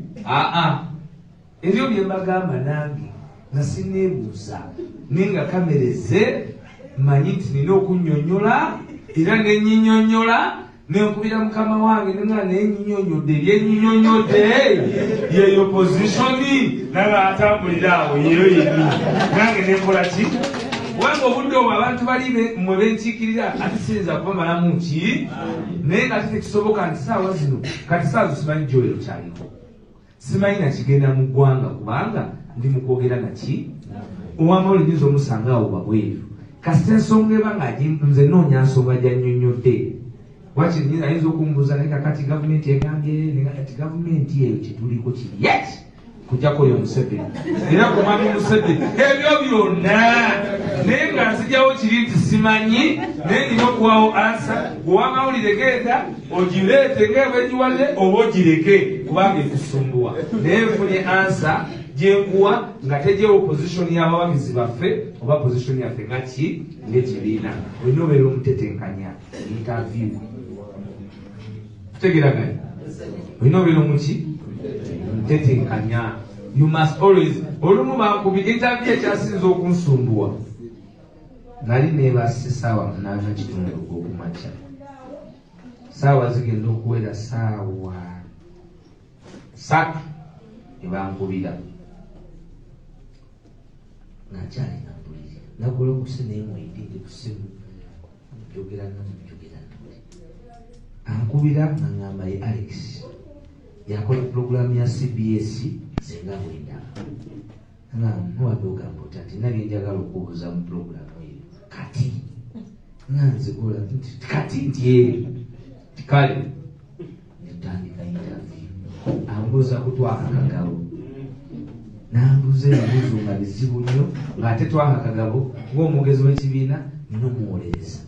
Ebyo bye mbagamba nange nga sineebuuza naye nga kamereze manyi nti nina okunnyonnyola era nenyinyonnyola nenkubira mukama wange nenga nenyinyonyodde ebyenyinyonyodde yeyo positioni naga atambulira awo yeyo yenni nange nenkola ki wanga obudde obwo abantu bali mwe benkiikirira ate siyinza kubamalamu ki naye nga tekisoboka nti saawa zino kati saazo simanyi gyowero kyaliko simanyi nakigenda mu ggwanga kubanga ndi mu kwogera naki owamawulire nyinza omusanga awo wabweru kasita ensonga eba nga nze noonya nsonga gyannyonnyodde wakiri nyinza ayinza okumbuuza naye kakati gavumenti egambye ati gavumenti eyo kituliko kiri yet kujjakoyo Museveni era ku mwami Museveni ebyo byonna naye nga nzigyawo kiri nti simanyi naye nina okuwawo ansa bwewamawulire genda ogireete ngaebwegiwadde oba ogireke kubanga ekusumbuwa naye nfunye ansa gyenkuwa nga tegyewo pozitioni y'abawagizi baffe oba pozitioni yaffe ngaki ng'ekibiina olina obeera omutetenkanya interview tutegeraganya olina obeera omuki omutetenkanya. You must always olumu bankubira interview ekyasinza okunsumbuwa nali neebase saawa 8:30 ogw'okumakya. Saawa zigenda okuwera saawa 3 ebankubira nakyali nambulire nakola okusena emwedinde ku ssimu njogera ankubira ngamba ye Alex yakola puroguramu ya CBS senga bwenda nwadde ogamba oti ati nabye njagala okubuuza mu puroguramu eyo kati nanzikola kati nti kale netandika interview ambuuza kutwaka kagabo nambuuza ebibuuzo nga bizibu nnyo ng'ate twaka kagabo ng'omwogezi w'ekibiina nina omuwolereza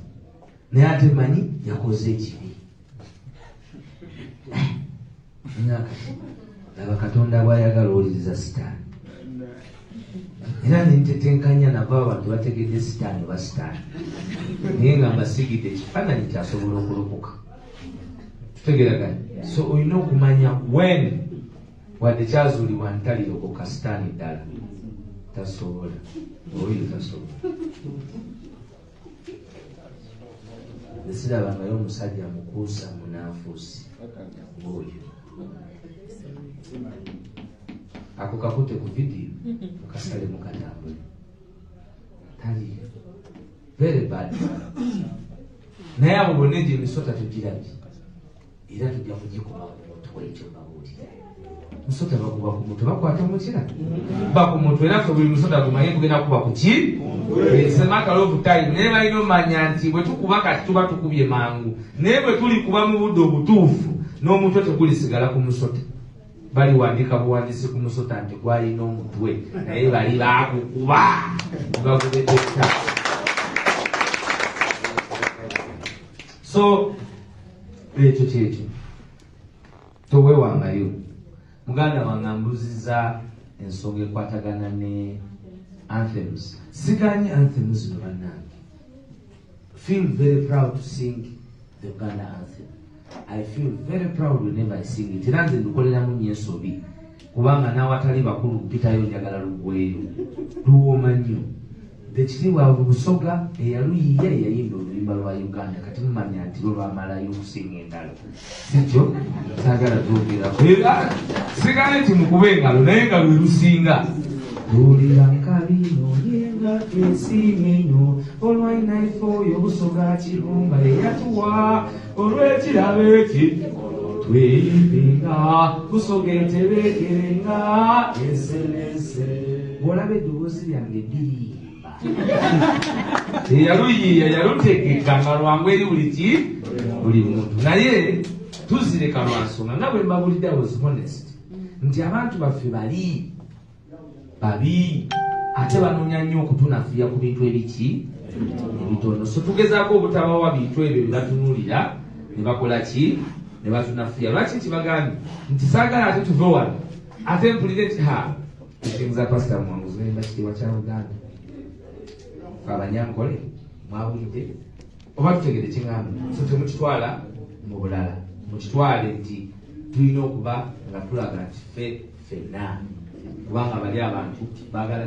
naye ate manyi yakoze ekibi. Laba Katonda bw'ayagala owuliriza sitaani era nentetenkanya nabo abantu bategedde sitaani oba sitaani naye nga mbasigidde ekifaananyi kyasobola okulokoka. Tutegeraganya so olina okumanya when wadde kyazuulibwa ntalirokoka sitaani ddala tasobola oyo tasobola. Nesirabangayo omusajja mukuusa munanfuusi oyo ako kakute ku vidiyo mukasale mukatambule tali very bad naye abo bonna egyo emisota tugirabye era tujja kugikuba ku mutwe ekyo bawulira musota bakuba ku mutwe bakwata mukira baku mutwe era ffe buli musota gumanyi tugenda kuba ku ki semaka love time naye balina omanya nti bwe tukuba kati tuba tukubye mangu naye bwe tulikuba mu budde obutuufu n'omutwe tegulisigala ku musota. Baliwandika buwandiisi ku musota nti gwalina omutwe naye bali baakukuba ogagubedde. So ekyo kyekyo toweewangayo. Muganda wange ambuuziza ensonga ekwatagana ne anthems. Siganye anthems no bannange. Feel very proud to sing the Uganda anthem. I feel very proud whenever I sing it. Era nze ndukoleramu nnyo ensobi kubanga n'awatali bakulu mpitayo njagala luggweyo luwooma nnyo. Ekitiibwa Busoga eyaluyiya eyayimba oluyimba lwa Uganda kati mumanya nti lwo lwamalayo okusinga endala. Sikyo saagala twogerako era sigale nti mukube engalo naye nga lwe lusinga. Lulira nkabino yenga twesimenyo olwaina ifooyo Busoga kirumba eyatuwa olw'ekirabe eki tweyipinga Busoga etebeekerenga ensenense. Bw'olaba eddoboozi lyange ddiriimba eyaluyiiya yalutegeka nga lwangu eri buli muntu. Naye tuzireka lwa nsonga nga bwe mbabulidde I was honest nti abantu baffe babi ate banoonya nnyo okutunafuya ku bintu ebiki ebitono. So tugezaako obutabawa bintu ebyo byebatunulira ne bakola ki ne batunafuya. Lwaki kibagambye nti saagala ate tuve wano ate mpulire nti ekinza pasita Mwanguzi nemba kitiibwa kya Uganda abanyankole mwawulidde oba tutegede kiŋŋamba. So temukitwala mu bulala, mukitwale nti tulina okuba nga tulaga nti ffenna kubanga bali abantu baagala